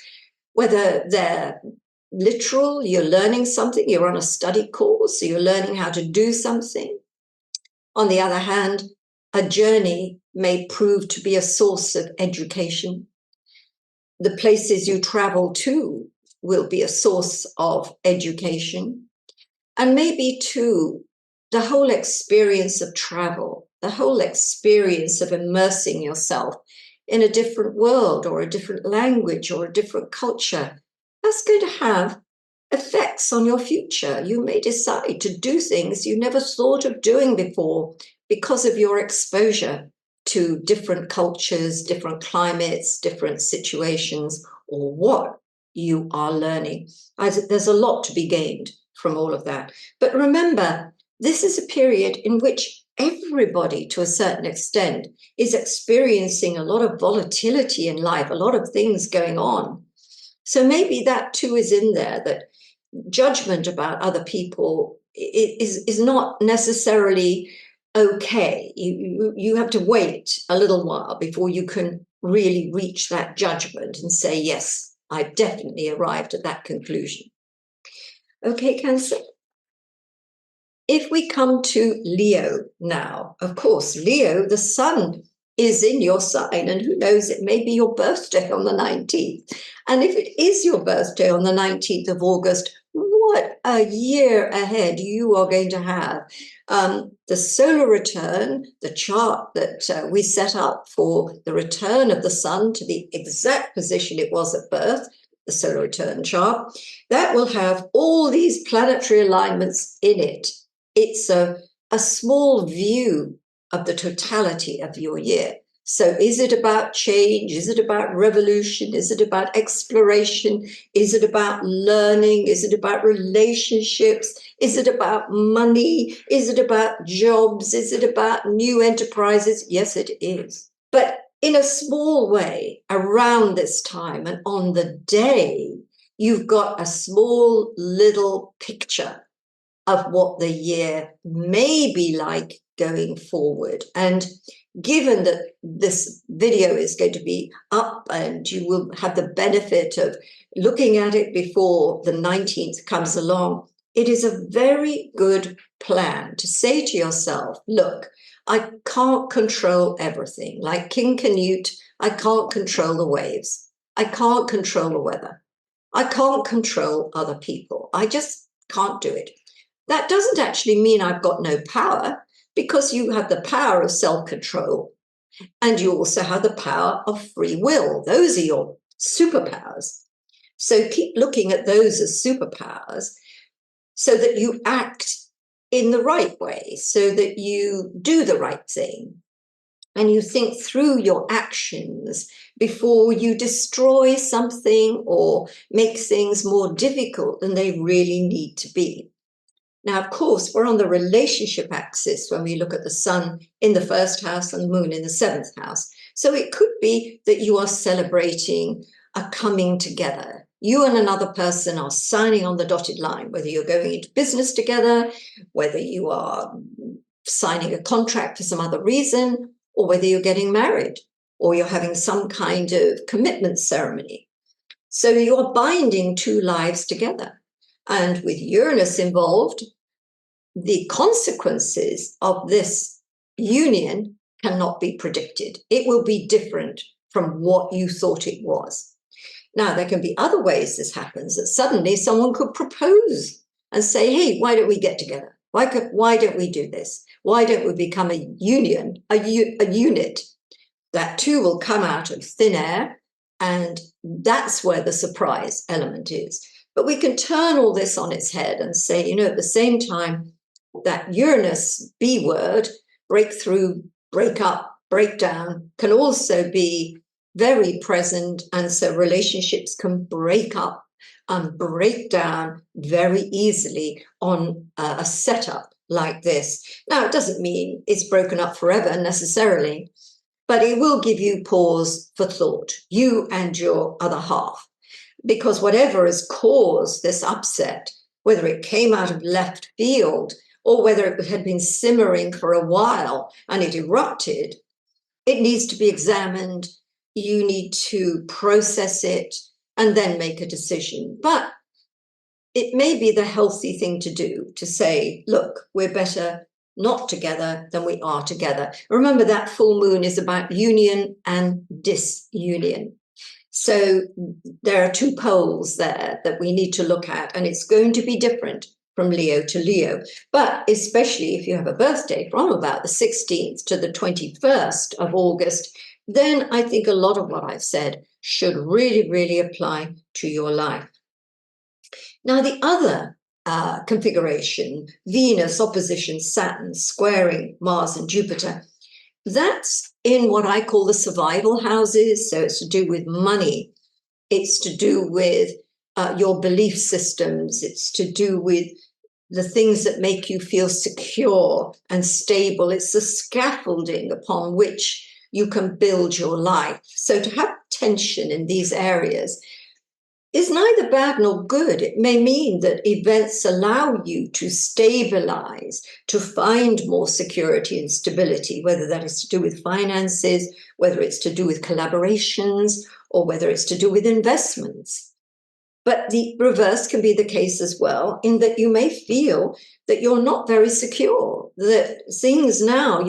whether they're literal, you're learning something, you're on a study course, so you're learning how to do something. On the other hand, a journey may prove to be a source of education. The places you travel to will be a source of education. And maybe, too, the whole experience of travel, the whole experience of immersing yourself in a different world or a different language or a different culture, that's going to have effects on your future. You may decide to do things you never thought of doing before because of your exposure to different cultures, different climates, different situations, or what you are learning. There's a lot to be gained from all of that. But remember, this is a period in which everybody, to a certain extent, is experiencing a lot of volatility in life, a lot of things going on. So maybe that too is in there, that judgment about other people is not necessarily okay. You have to wait a little while before you can really reach that judgment and say, yes, I definitely arrived at that conclusion. Okay, Cancer. If we come to Leo now, of course, Leo, the sun is in your sign, and who knows, it may be your birthday on the 19th. And if it is your birthday on the 19th of August, what a year ahead you are going to have. The solar return, the chart that we set up for the return of the sun to the exact position it was at birth, the solar return chart, that will have all these planetary alignments in it. It's a small view of the totality of your year. So is it about change? Is it about revolution? Is it about exploration? Is it about learning? Is it about relationships? Is it about money? Is it about jobs? Is it about new enterprises? Yes, it is. But in a small way, around this time and on the day, you've got a small little picture of what the year may be like going forward. And given that this video is going to be up and you will have the benefit of looking at it before the 19th comes along, it is a very good plan to say to yourself, look, I can't control everything. Like King Canute, I can't control the waves. I can't control the weather. I can't control other people. I just can't do it. That doesn't actually mean I've got no power, because you have the power of self-control and you also have the power of free will. Those are your superpowers. So keep looking at those as superpowers so that you act in the right way, so that you do the right thing and you think through your actions before you destroy something or make things more difficult than they really need to be. Now, of course, we're on the relationship axis when we look at the sun in the first house and the moon in the seventh house. So it could be that you are celebrating a coming together. You and another person are signing on the dotted line, whether you're going into business together, whether you are signing a contract for some other reason, or whether you're getting married, or you're having some kind of commitment ceremony. So you're binding two lives together. And with Uranus involved, the consequences of this union cannot be predicted. It will be different from what you thought it was. Now, there can be other ways this happens, that suddenly someone could propose and say, hey, why don't we get together? Why don't we do this? Why don't we become a union, a unit? That too will come out of thin air, and that's where the surprise element is. But we can turn all this on its head and say, at the same time, that Uranus B word, breakthrough, break up, break down, can also be very present. And so relationships can break up and break down very easily on a setup like this. Now, it doesn't mean it's broken up forever necessarily, but it will give you pause for thought, you and your other half, because whatever has caused this upset, whether it came out of left field or whether it had been simmering for a while and it erupted, it needs to be examined. You need to process it and then make a decision. But it may be the healthy thing to do, to say, look, we're better not together than we are together. Remember, that full moon is about union and disunion. So there are two poles there that we need to look at, and it's going to be different from Leo to Leo. But especially if you have a birthday from about the 16th to the 21st of August, then I think a lot of what I've said should really, really apply to your life. Now, the other configuration, Venus opposition Saturn, squaring Mars and Jupiter, that's in what I call the survival houses. So it's to do with money. It's to do with your belief systems. It's to do with the things that make you feel secure and stable. It's the scaffolding upon which you can build your life. So to have tension in these areas is neither bad nor good. It may mean that events allow you to stabilize, to find more security and stability, whether that is to do with finances, whether it's to do with collaborations, or whether it's to do with investments. But the reverse can be the case as well, in that you may feel that you're not very secure, that things now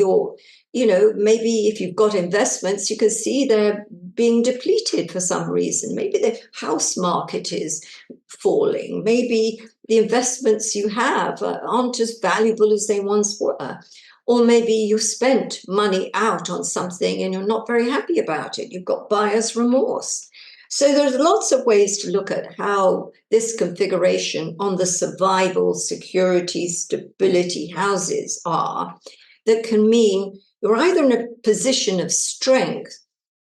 maybe if you've got investments, you can see they're being depleted for some reason. Maybe the house market is falling. Maybe the investments you have aren't as valuable as they once were. Or maybe you spent money out on something and you're not very happy about it. You've got buyer's remorse. So there's lots of ways to look at how this configuration on the survival, security, stability houses are, that can mean you're either in a position of strength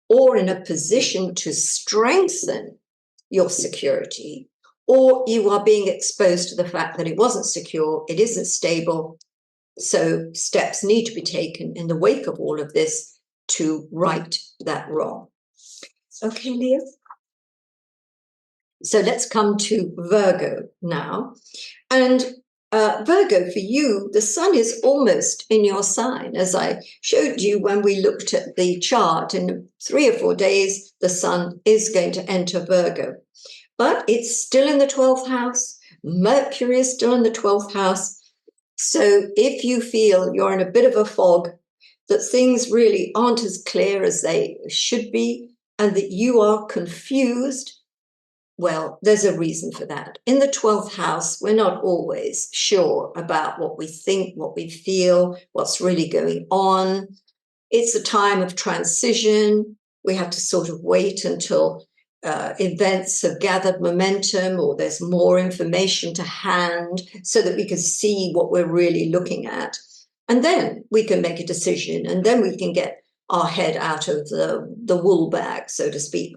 or in a position to strengthen your security, or you are being exposed to the fact that it wasn't secure, it isn't stable. So steps need to be taken in the wake of all of this to right that wrong. Okay, Leo? So let's come to Virgo now. And Virgo, for you, the sun is almost in your sign, as I showed you when we looked at the chart. In 3 or 4 days, the sun is going to enter Virgo. But it's still in the 12th house. Mercury is still in the 12th house. So if you feel you're in a bit of a fog, that things really aren't as clear as they should be, and that you are confused, well, there's a reason for that. In the 12th house, we're not always sure about what we think, what we feel, what's really going on. It's a time of transition. We have to sort of wait until events have gathered momentum, or there's more information to hand so that we can see what we're really looking at. And then we can make a decision, and then we can get our head out of the wool bag, so to speak.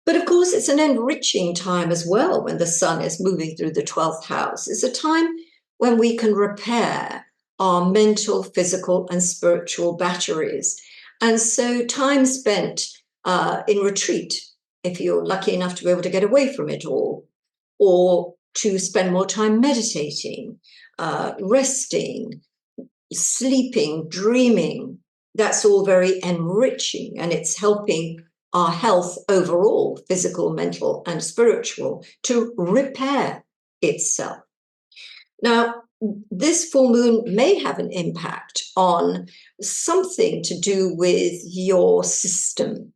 But of course, it's an enriching time as well when the sun is moving through the 12th house. It's a time when we can repair our mental, physical, and spiritual batteries. And so time spent in retreat, if you're lucky enough to be able to get away from it all, or to spend more time meditating, resting, sleeping, dreaming, that's all very enriching, and it's helping our health overall, physical, mental, and spiritual, to repair itself. Now, this full moon may have an impact on something to do with your system.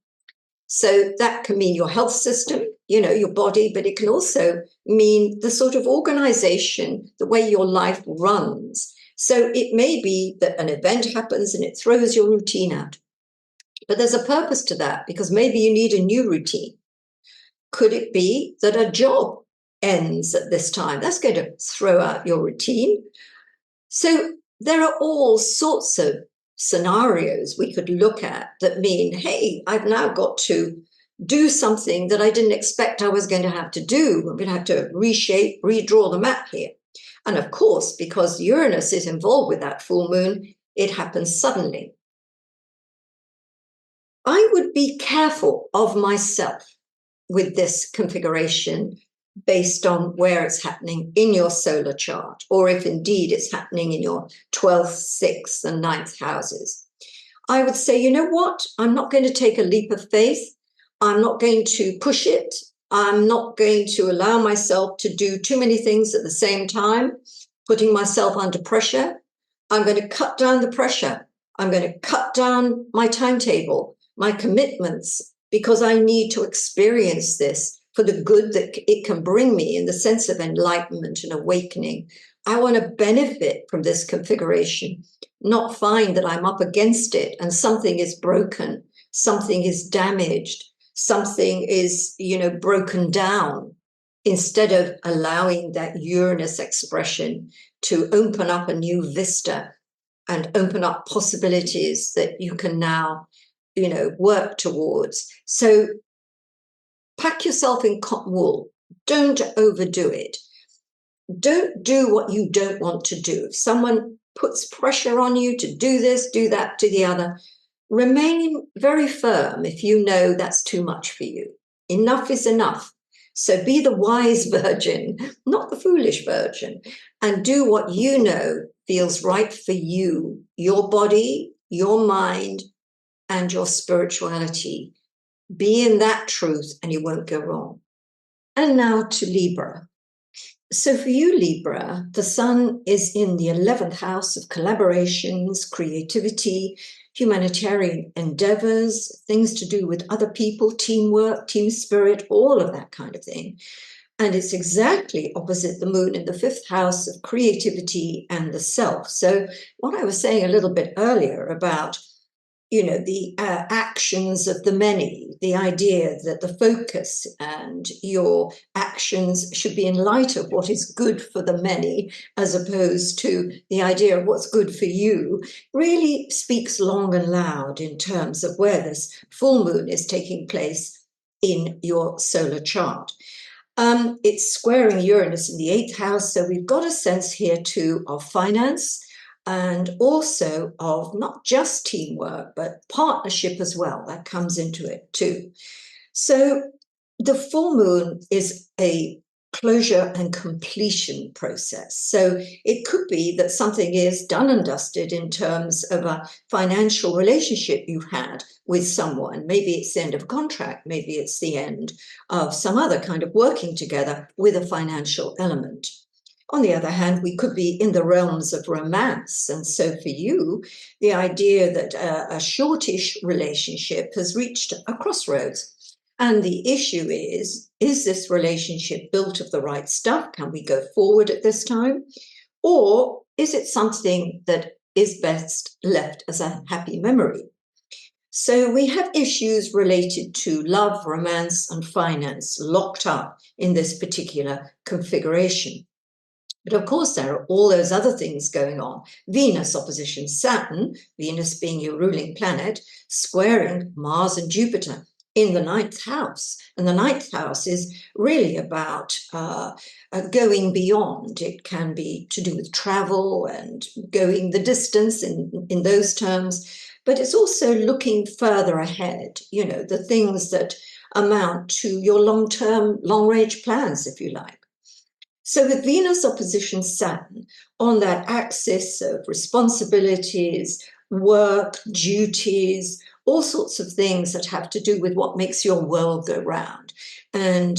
So that can mean your health system, your body, but it can also mean the sort of organization, the way your life runs. So it may be that an event happens and it throws your routine out. But there's a purpose to that, because maybe you need a new routine. Could it be that a job ends at this time? That's going to throw out your routine. So there are all sorts of scenarios we could look at that mean, hey, I've now got to do something that I didn't expect I was going to have to do. I'm going to have to reshape, redraw the map here. And of course, because Uranus is involved with that full moon, it happens suddenly. I would be careful of myself with this configuration based on where it's happening in your solar chart, or if indeed it's happening in your 12th, 6th, and 9th houses. I would say, you know what? I'm not going to take a leap of faith. I'm not going to push it. I'm not going to allow myself to do too many things at the same time, putting myself under pressure. I'm going to cut down the pressure. I'm going to cut down my timetable, my commitments, because I need to experience this for the good that it can bring me in the sense of enlightenment and awakening. I want to benefit from this configuration, not find that I'm up against it and something is broken, something is damaged, something is, broken down, instead of allowing that Uranus expression to open up a new vista and open up possibilities that you can now work towards. So pack yourself in cotton wool. Don't overdo it. Don't do what you don't want to do. If someone puts pressure on you to do this, do that, do the other, remain very firm if you know that's too much for you. Enough is enough. So be the wise virgin, not the foolish virgin, and do what you know feels right for you, your body, your mind, and your spirituality. Be in that truth and you won't go wrong. And now to Libra. So for you, Libra, the sun is in the 11th house of collaborations, creativity, humanitarian endeavors, things to do with other people, teamwork, team spirit, all of that kind of thing. And it's exactly opposite the moon in the 5th house of creativity and the self. So what I was saying a little bit earlier about the actions of the many, the idea that the focus and your actions should be in light of what is good for the many, as opposed to the idea of what's good for you, really speaks long and loud in terms of where this full moon is taking place in your solar chart. It's squaring Uranus in the 8th house, so we've got a sense here too of finance, and also of not just teamwork, but partnership as well. That comes into it too. So the full moon is a closure and completion process. So it could be that something is done and dusted in terms of a financial relationship you've had with someone. Maybe it's the end of a contract. Maybe it's the end of some other kind of working together with a financial element. On the other hand, we could be in the realms of romance. And so for you, the idea that a shortish relationship has reached a crossroads. And the issue is this relationship built of the right stuff? Can we go forward at this time? Or is it something that is best left as a happy memory? So we have issues related to love, romance, and finance locked up in this particular configuration. But of course, there are all those other things going on. Venus opposition Saturn, Venus being your ruling planet, squaring Mars and Jupiter in the ninth house. And the ninth house is really about going beyond. It can be to do with travel and going the distance in those terms. But it's also looking further ahead, you know, the things that amount to your long-term, long-range plans, if you like. So with Venus opposition Saturn on that axis of responsibilities, work, duties, all sorts of things that have to do with what makes your world go round. And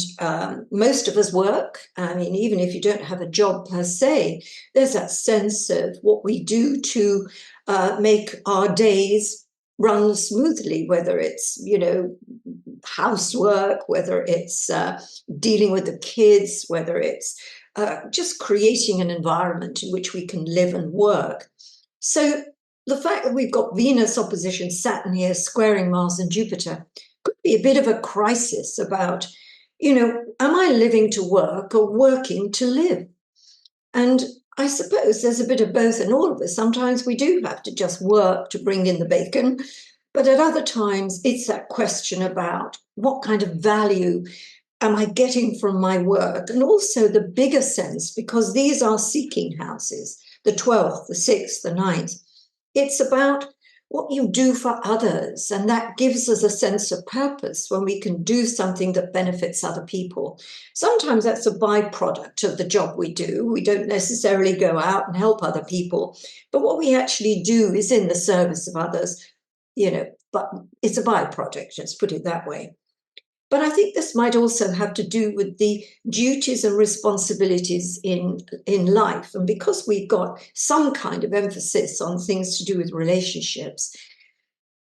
most of us work. I mean, even if you don't have a job per se, there's that sense of what we do to make our days run smoothly, whether it's, you know, housework, whether it's dealing with the kids, whether it's just creating an environment in which we can live and work. So the fact that we've got Venus opposition Saturn here squaring Mars and Jupiter could be a bit of a crisis about, you know, am I living to work or working to live? And I suppose there's a bit of both in all of us. Sometimes we do have to just work to bring in the bacon, but at other times it's that question about what kind of value am I getting from my work? And also the bigger sense, because these are seeking houses, the 12th, the 6th, the 9th. It's about what you do for others. And that gives us a sense of purpose when we can do something that benefits other people. Sometimes that's a byproduct of the job we do. We don't necessarily go out and help other people, but what we actually do is in the service of others, you know, but it's a byproduct, let's put it that way. But I think this might also have to do with the duties and responsibilities in life. And because we've got some kind of emphasis on things to do with relationships,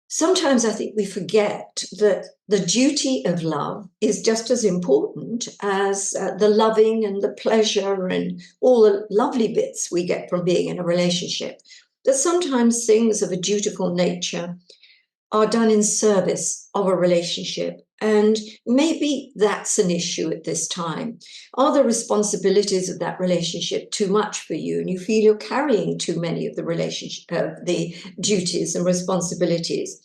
sometimes I think we forget that the duty of love is just as important as the loving and the pleasure and all the lovely bits we get from being in a relationship. That sometimes things of a dutiful nature are done in service of a relationship. And maybe that's an issue at this time. Are the responsibilities of that relationship too much for you and you feel you're carrying too many of the relationship, the duties and responsibilities?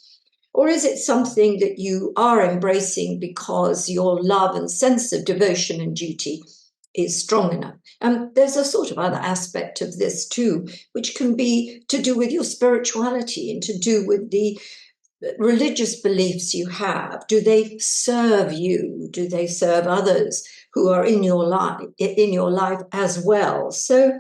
Or is it something that you are embracing because your love and sense of devotion and duty is strong enough? And there's a sort of other aspect of this too, which can be to do with your spirituality and to do with the religious beliefs you have. Do they serve you? Do they serve others who are in your life as well? So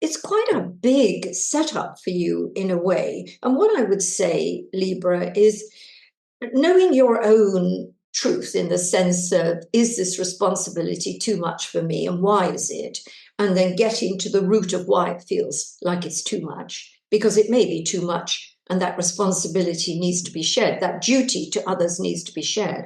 it's quite a big setup for you in a way. And what I would say, Libra, is knowing your own truth in the sense of, is this responsibility too much for me and why is it? And then getting to the root of why it feels like it's too much, because it may be too much and that responsibility needs to be shared, that duty to others needs to be shared.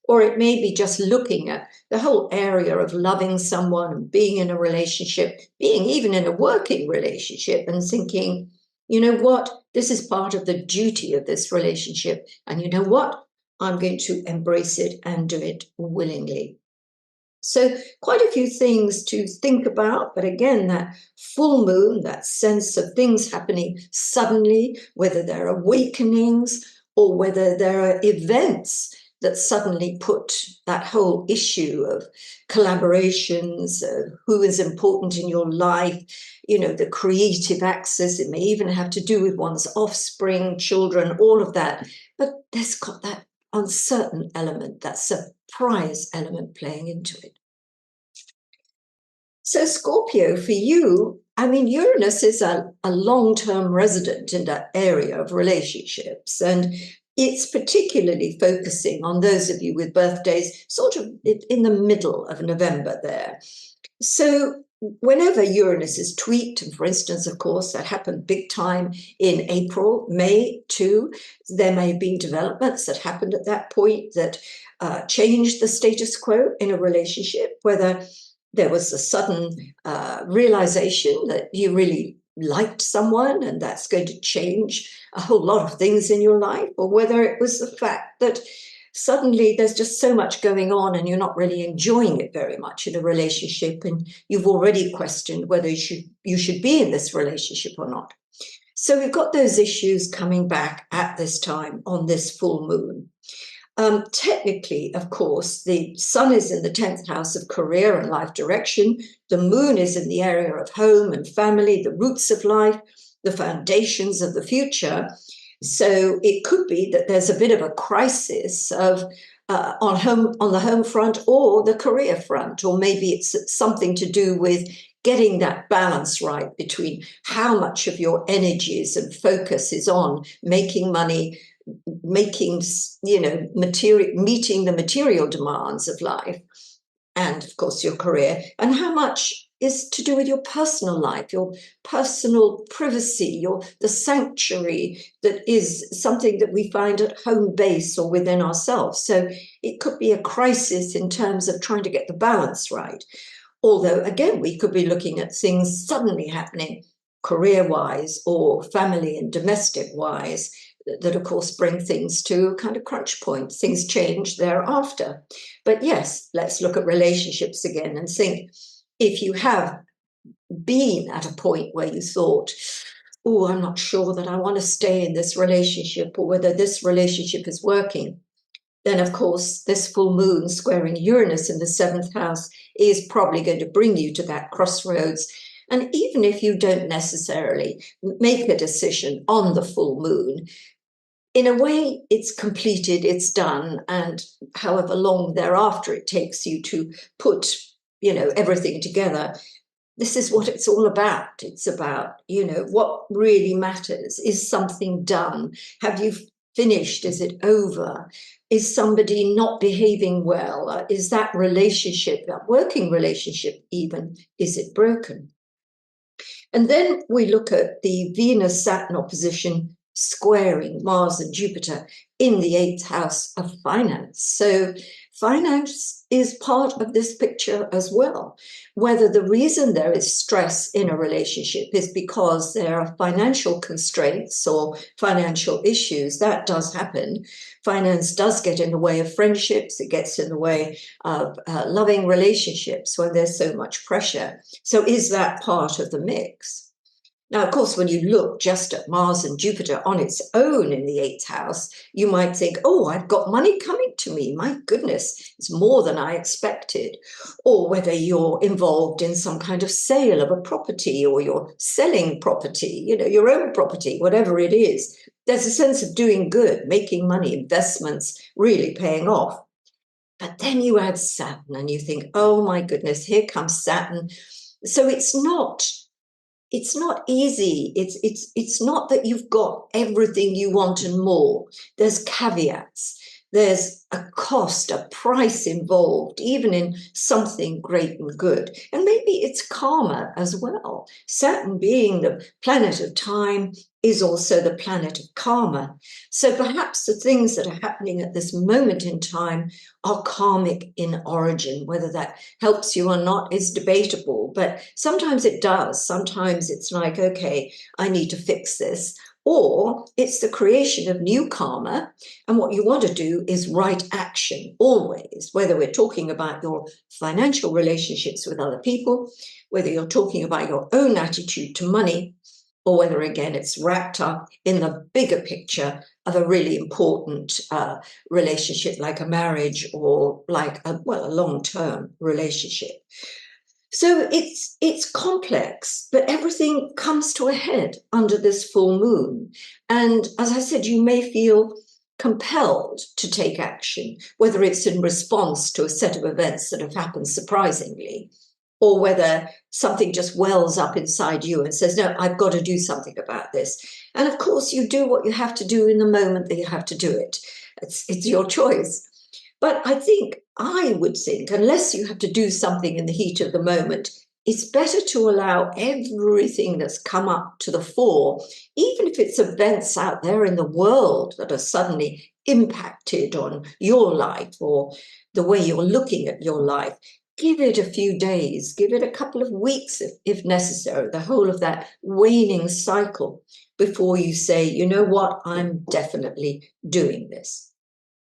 Or it may be just looking at the whole area of loving someone and being in a relationship, being even in a working relationship and thinking, you know what, this is part of the duty of this relationship. And you know what, I'm going to embrace it and do it willingly. So quite a few things to think about, but again, that full moon, that sense of things happening suddenly, whether they're awakenings or whether there are events that suddenly put that whole issue of collaborations, who is important in your life, you know, the creative axis. It may even have to do with one's offspring, children, all of that. But there's got that uncertain element, that surprise element playing into it. So Scorpio, for you, I mean, Uranus is a long-term resident in that area of relationships, and it's particularly focusing on those of you with birthdays sort of in the middle of November there. So whenever Uranus is tweaked, and for instance, of course, that happened big time in April, May too, there may have been developments that happened at that point that changed the status quo in a relationship, whether there was a sudden realization that you really liked someone and that's going to change a whole lot of things in your life, or whether it was the fact that suddenly there's just so much going on and you're not really enjoying it very much in a relationship, and you've already questioned whether you should be in this relationship or not. So we've got those issues coming back at this time on this full moon. Technically, of course, the sun is in the 10th house of career and life direction. The moon is in the area of home and family, the roots of life, the foundations of the future. So it could be that there's a bit of a crisis of on the home front or the career front, or maybe it's something to do with getting that balance right between how much of your energies and focus is on making money, making, meeting the material demands of life, and of course your career, and how much is to do with your personal life, your personal privacy, the sanctuary that is something that we find at home base or within ourselves. So it could be a crisis in terms of trying to get the balance right. Although, again, we could be looking at things suddenly happening career-wise or family and domestic-wise that, of course, bring things to a kind of crunch point. Things change thereafter. But yes, let's look at relationships again and think, if you have been at a point where you thought, oh, I'm not sure that I want to stay in this relationship or whether this relationship is working, then, of course, this full moon squaring Uranus in the 7th house is probably going to bring you to that crossroads. And even if you don't necessarily make a decision on the full moon, in a way, it's completed, it's done, and however long thereafter it takes you to put, everything together, this is what it's all about. It's about, what really matters. Is something done? Have you finished? Is it over? Is somebody not behaving well? Is that relationship, that working relationship even, is it broken? And then we look at the Venus-Saturn opposition squaring Mars and Jupiter in the 8th house of finance. So finance is part of this picture as well. Whether the reason there is stress in a relationship is because there are financial constraints or financial issues, that does happen. Finance does get in the way of friendships. It gets in the way of loving relationships when there's so much pressure. So is that part of the mix? Now, of course, when you look just at Mars and Jupiter on its own in the 8th house, you might think, oh, I've got money coming to me. My goodness, it's more than I expected. Or whether you're involved in some kind of sale of a property, or you're selling property, your own property, whatever it is. There's a sense of doing good, making money, investments really paying off. But then you add Saturn and you think, oh my goodness, here comes Saturn. So it's not easy. It's not that you've got everything you want and more. There's caveats. There's a cost, a price involved, even in something great and good. And maybe it's karma as well. Saturn, being the planet of time, is also the planet of karma. So perhaps the things that are happening at this moment in time are karmic in origin. Whether that helps you or not is debatable, but sometimes it does. Sometimes it's like, okay, I need to fix this. Or it's the creation of new karma, and what you want to do is right action always, whether we're talking about your financial relationships with other people, whether you're talking about your own attitude to money, or whether, again, it's wrapped up in the bigger picture of a really important relationship like a marriage or like a long-term relationship. So it's complex, but everything comes to a head under this full moon. And as I said, you may feel compelled to take action, whether it's in response to a set of events that have happened surprisingly, or whether something just wells up inside you and says, no, I've got to do something about this. And of course, you do what you have to do in the moment that you have to do it. It's your choice. But I would think, unless you have to do something in the heat of the moment, it's better to allow everything that's come up to the fore, even if it's events out there in the world that are suddenly impacted on your life or the way you're looking at your life. give it a few days, give it a couple of weeks if necessary, the whole of that waning cycle before you say, you know what, I'm definitely doing this.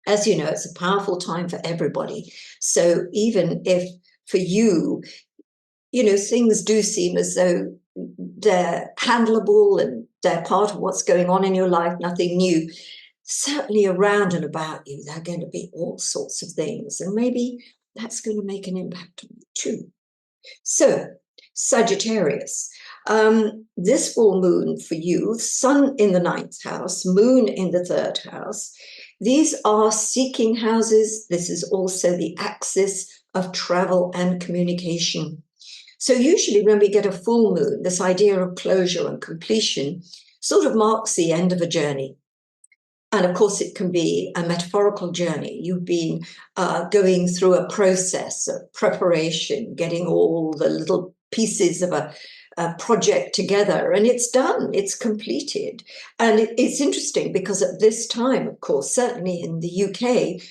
As you know, it's a powerful time for everybody. So even if for you, things do seem as though they're handleable and they're part of what's going on in your life, nothing new, certainly around and about you, there are going to be all sorts of things. And maybe that's going to make an impact on you too. So, Sagittarius, this full moon for you, sun in the 9th house, moon in the 3rd house. These are seeking houses. This is also the axis of travel and communication. So usually when we get a full moon, this idea of closure and completion sort of marks the end of a journey. And of course, it can be a metaphorical journey. You've been going through a process of preparation, getting all the little pieces of a project together, and it's done, it's completed. And it's interesting because at this time, of course, certainly in the UK,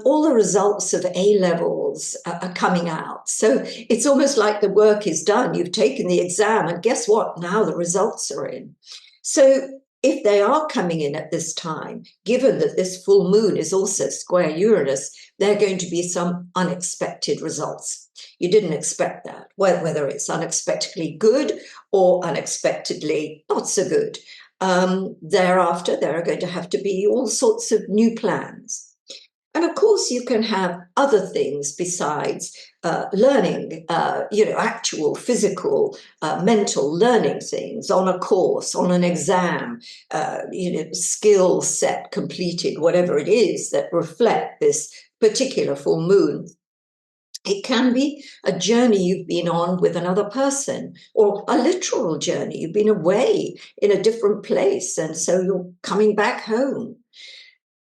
all the results of A levels are coming out. So it's almost like the work is done. You've taken the exam, and guess what? Now the results are in. So if they are coming in at this time, given that this full moon is also square Uranus, there are going to be some unexpected results. You didn't expect that, whether it's unexpectedly good or unexpectedly not so good. Thereafter, there are going to have to be all sorts of new plans. And of course, you can have other things besides learning, actual physical, mental learning things on a course, on an exam, skill set completed, whatever it is that reflect this particular full moon. It can be a journey you've been on with another person, or a literal journey. You've been away in a different place, and so you're coming back home.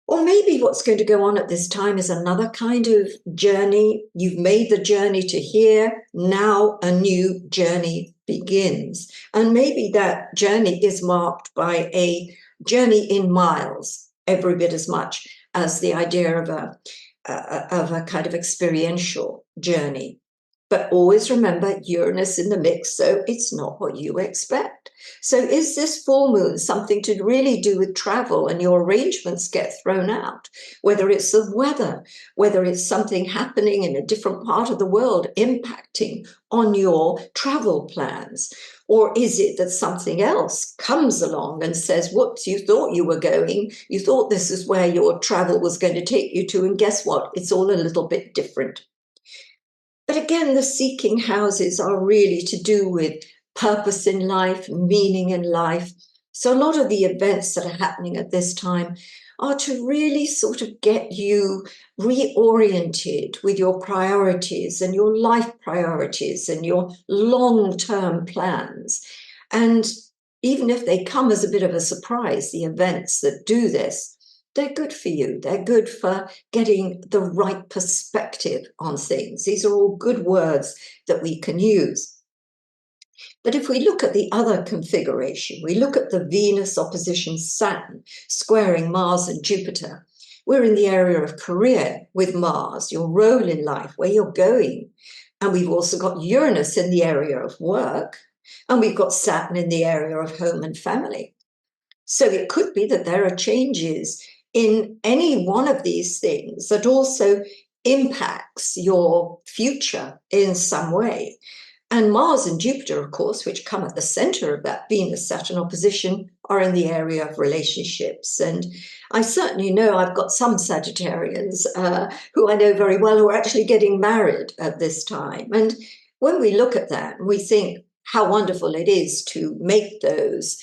Or maybe what's going to go on at this time is another kind of journey. You've made the journey to here. Now a new journey begins. And maybe that journey is marked by a journey in miles, every bit as much as the idea of a kind of experiential journey. But always remember Uranus in the mix, so it's not what you expect. So is this full moon something to really do with travel and your arrangements get thrown out? Whether it's the weather, whether it's something happening in a different part of the world impacting on your travel plans? Or is it that something else comes along and says, whoops, you thought you were going, you thought this is where your travel was going to take you to, and guess what? It's all a little bit different. But again, the seeking houses are really to do with purpose in life, meaning in life. So a lot of the events that are happening at this time are to really sort of get you reoriented with your priorities and your life priorities and your long-term plans. And even if they come as a bit of a surprise, the events that do this, they're good for you. They're good for getting the right perspective on things. These are all good words that we can use. But if we look at the other configuration, we look at the Venus opposition Saturn squaring Mars and Jupiter. We're in the area of career with Mars, your role in life, where you're going. And we've also got Uranus in the area of work. And we've got Saturn in the area of home and family. So it could be that there are changes in any one of these things that also impacts your future in some way. And Mars and Jupiter, of course, which come at the center of that Venus-Saturn opposition, are in the area of relationships. And I certainly know I've got some Sagittarians who I know very well who are actually getting married at this time. And when we look at that, we think how wonderful it is to make those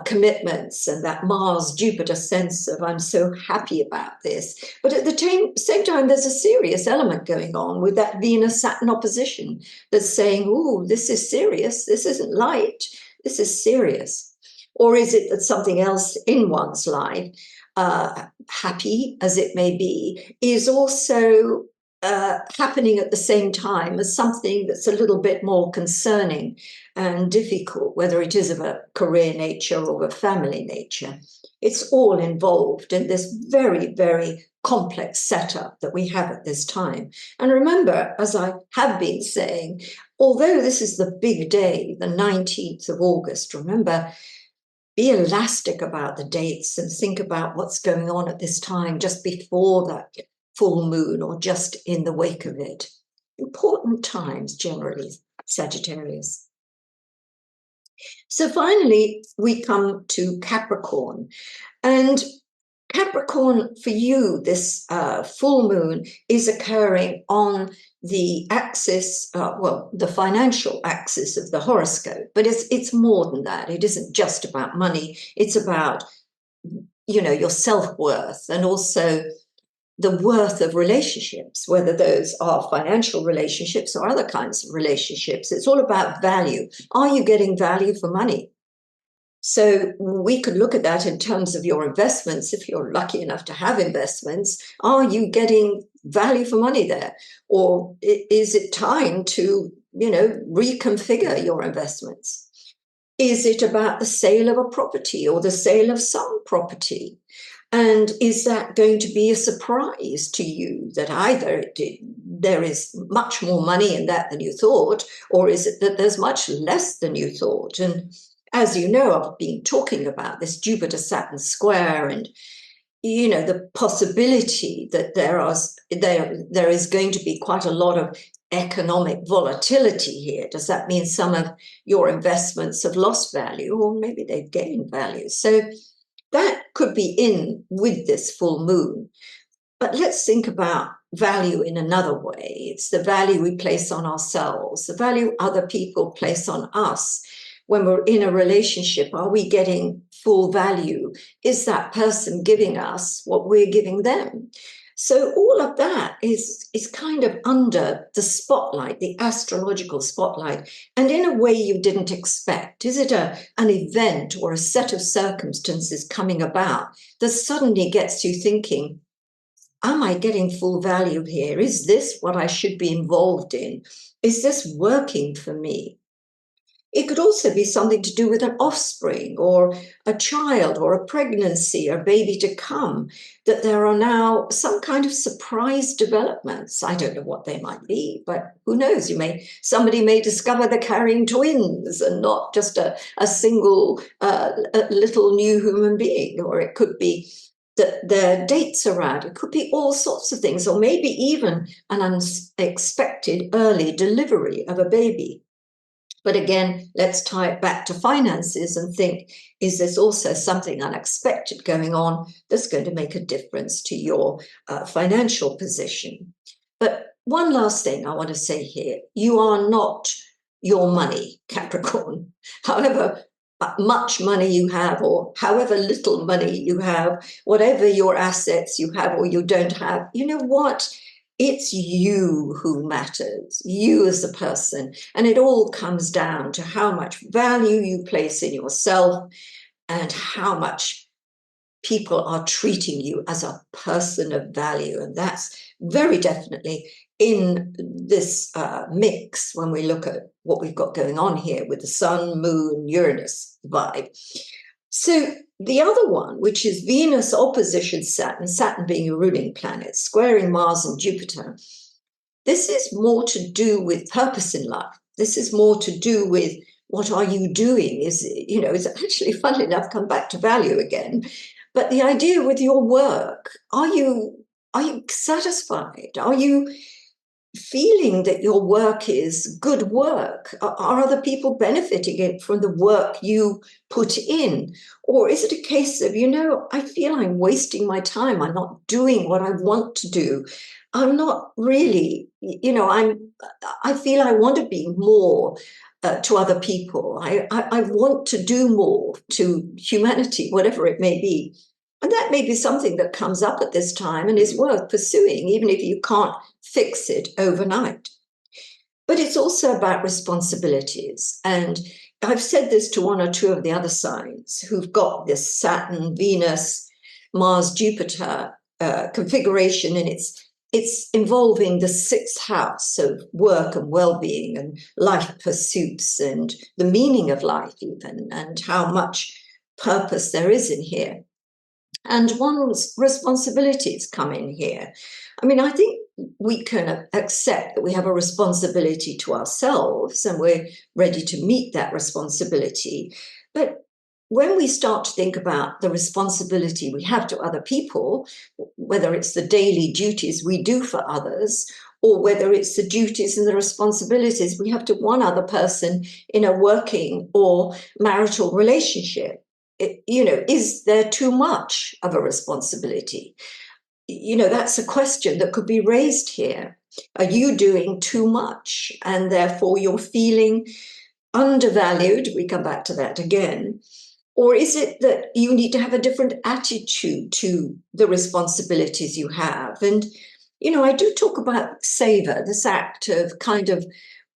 commitments and that Mars-Jupiter sense of I'm so happy about this. But at the same time, there's a serious element going on with that Venus-Saturn opposition that's saying, ooh, this is serious. This isn't light. This is serious. Or is it that something else in one's life, happy as it may be, is also happening at the same time as something that's a little bit more concerning and difficult, whether it is of a career nature or a family nature. It's all involved in this very, very complex setup that we have at this time. And remember, as I have been saying, although this is the big day, the 19th of August, remember, be elastic about the dates and think about what's going on at this time, just before that full moon or just in the wake of it. Important times generally, Sagittarius. So finally, we come to Capricorn. And Capricorn, for you, this full moon is occurring on the axis, the financial axis of the horoscope, but it's more than that. It isn't just about money. It's about, your self-worth and also the worth of relationships, whether those are financial relationships or other kinds of relationships. It's all about value. Are you getting value for money? So we could look at that in terms of your investments. If you're lucky enough to have investments, are you getting value for money there? Or is it time to, reconfigure your investments? Is it about the sale of a property or the sale of some property? And is that going to be a surprise to you that either there is much more money in that than you thought, or is it that there's much less than you thought? And as you know, I've been talking about this Jupiter-Saturn square and, the possibility that there is going to be quite a lot of economic volatility here. Does that mean some of your investments have lost value, or maybe they've gained value? So that could be in with this full moon. But let's think about value in another way. It's the value we place on ourselves, the value other people place on us. When we're in a relationship, are we getting full value? Is that person giving us what we're giving them? So all of that is kind of under the spotlight, the astrological spotlight, and in a way you didn't expect. Is it an event or a set of circumstances coming about that suddenly gets you thinking, am I getting full value here? Is this what I should be involved in? Is this working for me? It could also be something to do with an offspring or a child or a pregnancy or baby to come, that there are now some kind of surprise developments. I don't know what they might be, but who knows? Somebody may discover they're carrying twins and not just a single little new human being, or it could be that their dates are out. It could be all sorts of things, or maybe even an unexpected early delivery of a baby. But again, let's tie it back to finances and think, is this also something unexpected going on that's going to make a difference to your financial position? But one last thing I want to say here, you are not your money, Capricorn. However much money you have, or however little money you have, whatever your assets you have or you don't have, you know what? It's you who matters, you as a person. And it all comes down to how much value you place in yourself and how much people are treating you as a person of value. And that's very definitely in this mix when we look at what we've got going on here with the Sun, Moon, Uranus vibe. So the other one, which is Venus opposition Saturn, Saturn being a ruling planet, squaring Mars and Jupiter, this is more to do with purpose in life. This is more to do with what are you doing? It's actually, funnily enough, come back to value again. But the idea with your work, are you satisfied? Are you feeling that your work is good work? Are other people benefiting from the work you put in? Or is it a case of, I feel I'm wasting my time. I'm not doing what I want to do. I'm not really, I feel I want to be more to other people. I want to do more to humanity, whatever it may be. And that may be something that comes up at this time and is worth pursuing, even if you can't fix it overnight. But it's also about responsibilities. And I've said this to one or two of the other signs who've got this Saturn, Venus, Mars, Jupiter configuration, and it's involving the sixth house of work and well-being and life pursuits and the meaning of life even, and how much purpose there is in here. And one's responsibilities come in here. I mean, I think we can accept that we have a responsibility to ourselves and we're ready to meet that responsibility. But when we start to think about the responsibility we have to other people, whether it's the daily duties we do for others, or whether it's the duties and the responsibilities we have to one other person in a working or marital relationship, is there too much of a responsibility? That's a question that could be raised here. Are you doing too much? And therefore you're feeling undervalued. We come back to that again. Or is it that you need to have a different attitude to the responsibilities you have? And, I do talk about savor, this act of kind of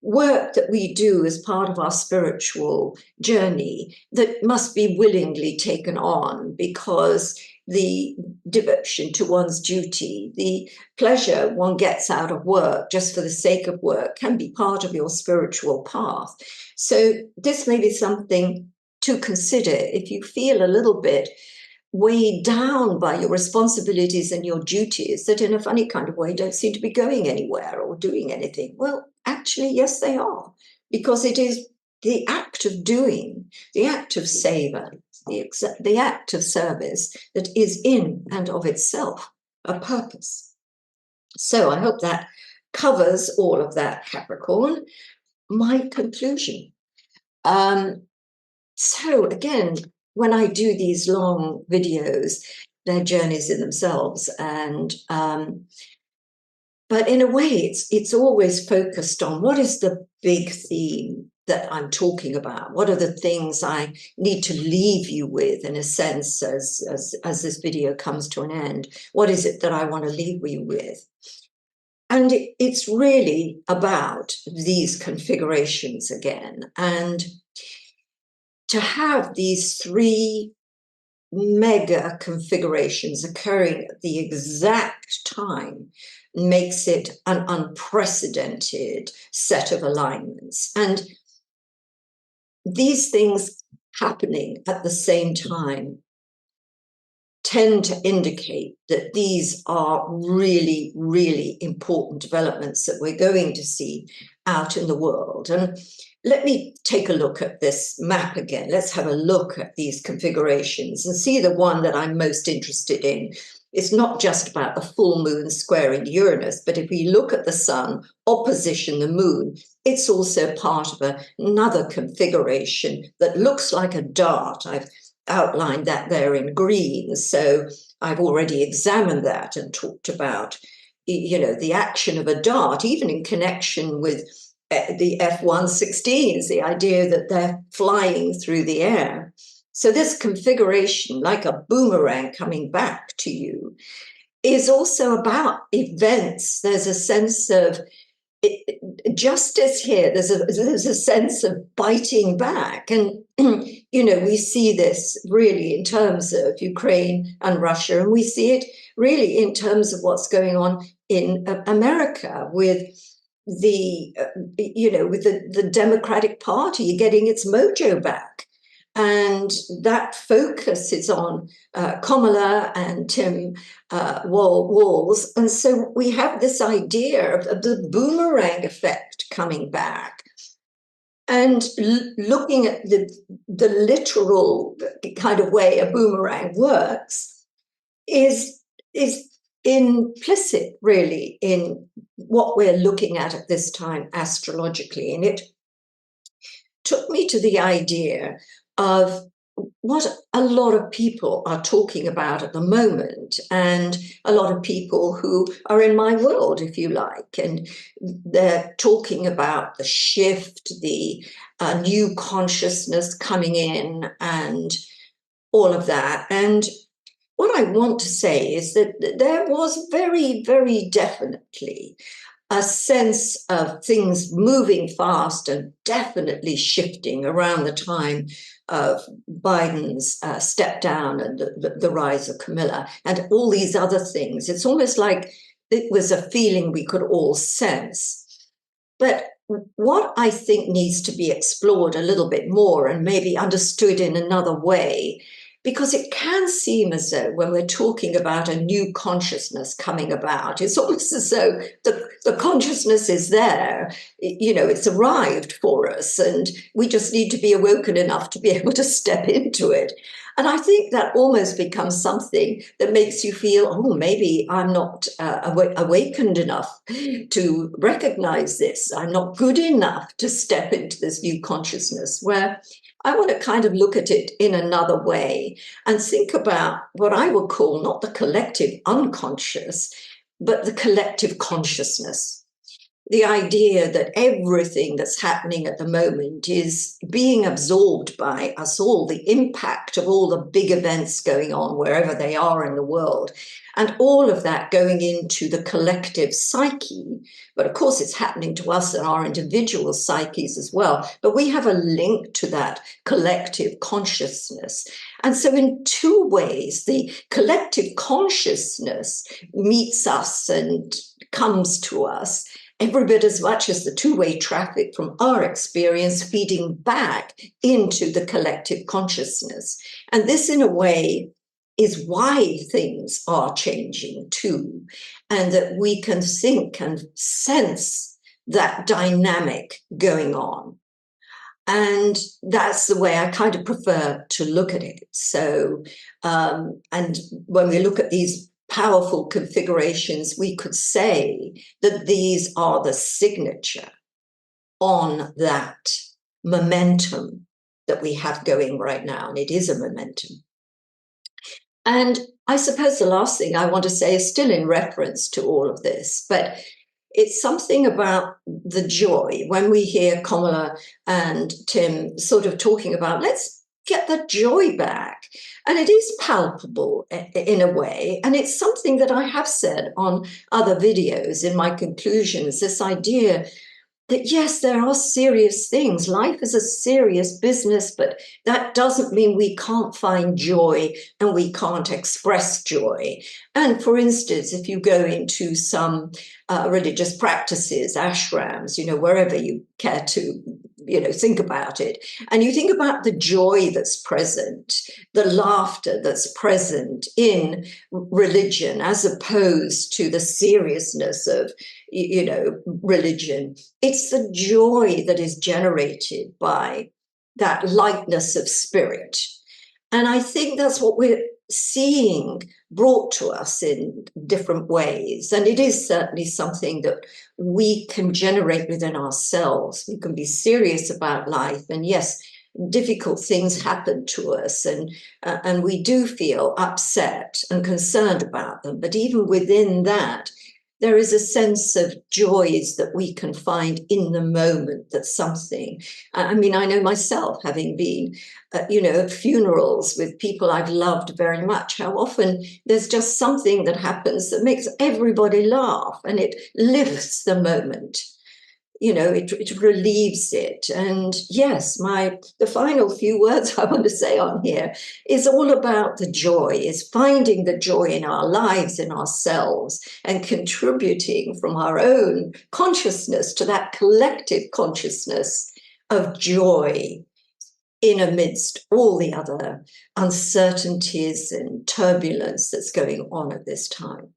work that we do as part of our spiritual journey that must be willingly taken on, because the devotion to one's duty, the pleasure one gets out of work just for the sake of work, can be part of your spiritual path. So this may be something to consider if you feel a little bit weighed down by your responsibilities and your duties that in a funny kind of way don't seem to be going anywhere or doing anything. Well, actually, yes, they are, because it is the act of doing, the act of savor, the act of service that is in and of itself a purpose. So I hope that covers all of that, Capricorn. My conclusion. So again, when I do these long videos, they're journeys in themselves, and but in a way, it's always focused on what is the big theme that I'm talking about. What are the things I need to leave you with, in a sense, as this video comes to an end? What is it that I want to leave you with? And it's really about these configurations again, and to have these three mega configurations occurring at the exact time makes it an unprecedented set of alignments. And these things happening at the same time tend to indicate that these are really, really important developments that we're going to see out in the world. And let me take a look at this map again. Let's have a look at these configurations and see the one that I'm most interested in. It's not just about the full moon squaring Uranus, but if we look at the sun opposition the moon, it's also part of another configuration that looks like a dart. I've outlined that there in green. So I've already examined that and talked about, the action of a dart, even in connection with the F-116s, the idea that they're flying through the air. So this configuration, like a boomerang coming back to you, is also about events. There's a sense of justice here. There's a sense of biting back. And, we see this really in terms of Ukraine and Russia, and we see it really in terms of what's going on in America with the Democratic Party getting its mojo back. And that focus is on Kamala and Tim Walz. And so we have this idea of the boomerang effect coming back. And looking at the literal kind of way a boomerang works is implicit, really, in what we're looking at this time astrologically. And it took me to the idea of what a lot of people are talking about at the moment, and a lot of people who are in my world, if you like, and they're talking about the shift, the new consciousness coming in and all of that. And what I want to say is that there was very, very definitely a sense of things moving fast and definitely shifting around the time of Biden's step down and the rise of Camilla and all these other things. It's almost like it was a feeling we could all sense. But what I think needs to be explored a little bit more and maybe understood in another way because it can seem as though when we're talking about a new consciousness coming about, it's almost as though the consciousness is there, it's arrived for us, and we just need to be awoken enough to be able to step into it. And I think that almost becomes something that makes you feel, oh, maybe I'm not awakened enough to recognize this. I'm not good enough to step into this new consciousness, where I want to kind of look at it in another way and think about what I would call not the collective unconscious, but the collective consciousness. The idea that everything that's happening at the moment is being absorbed by us all, the impact of all the big events going on wherever they are in the world, and all of that going into the collective psyche. But of course, it's happening to us and our individual psyches as well. But we have a link to that collective consciousness. And so in two ways, the collective consciousness meets us and comes to us every bit as much as the two-way traffic from our experience feeding back into the collective consciousness. And this, in a way, is why things are changing too, and that we can think and sense that dynamic going on. And that's the way I kind of prefer to look at it. So, and when we look at these powerful configurations, we could say that these are the signature on that momentum that we have going right now. And it is a momentum. And I suppose the last thing I want to say is still in reference to all of this, but it's something about the joy. When we hear Kamala and Tim sort of talking about, let's get the joy back. And it is palpable in a way. And it's something that I have said on other videos in my conclusions, this idea that, yes, there are serious things. Life is a serious business, but that doesn't mean we can't find joy and we can't express joy. And for instance, if you go into some religious practices, ashrams, wherever you care to, think about it, and you think about the joy that's present, the laughter that's present in religion, as opposed to the seriousness of, religion. It's the joy that is generated by that lightness of spirit. And I think that's what we're seeing brought to us in different ways. And it is certainly something that we can generate within ourselves. We can be serious about life. And yes, difficult things happen to us, and we do feel upset and concerned about them. But even within that, there is a sense of joys that we can find in the moment. That's something. I mean, I know myself, having been, at funerals with people I've loved very much, how often there's just something that happens that makes everybody laugh, and it lifts the moment. It relieves it. And yes, the final few words I want to say on here is all about the joy, is finding the joy in our lives, in ourselves, and contributing from our own consciousness to that collective consciousness of joy in amidst all the other uncertainties and turbulence that's going on at this time.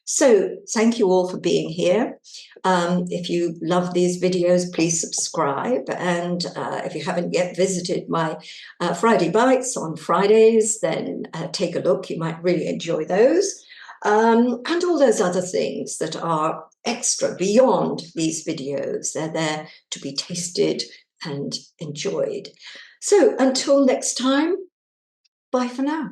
So thank you all for being here. If you love these videos, please subscribe. And if you haven't yet visited my Friday Bites on Fridays, then take a look. You might really enjoy those. And all those other things that are extra beyond these videos. They're there to be tasted and enjoyed. So until next time, bye for now.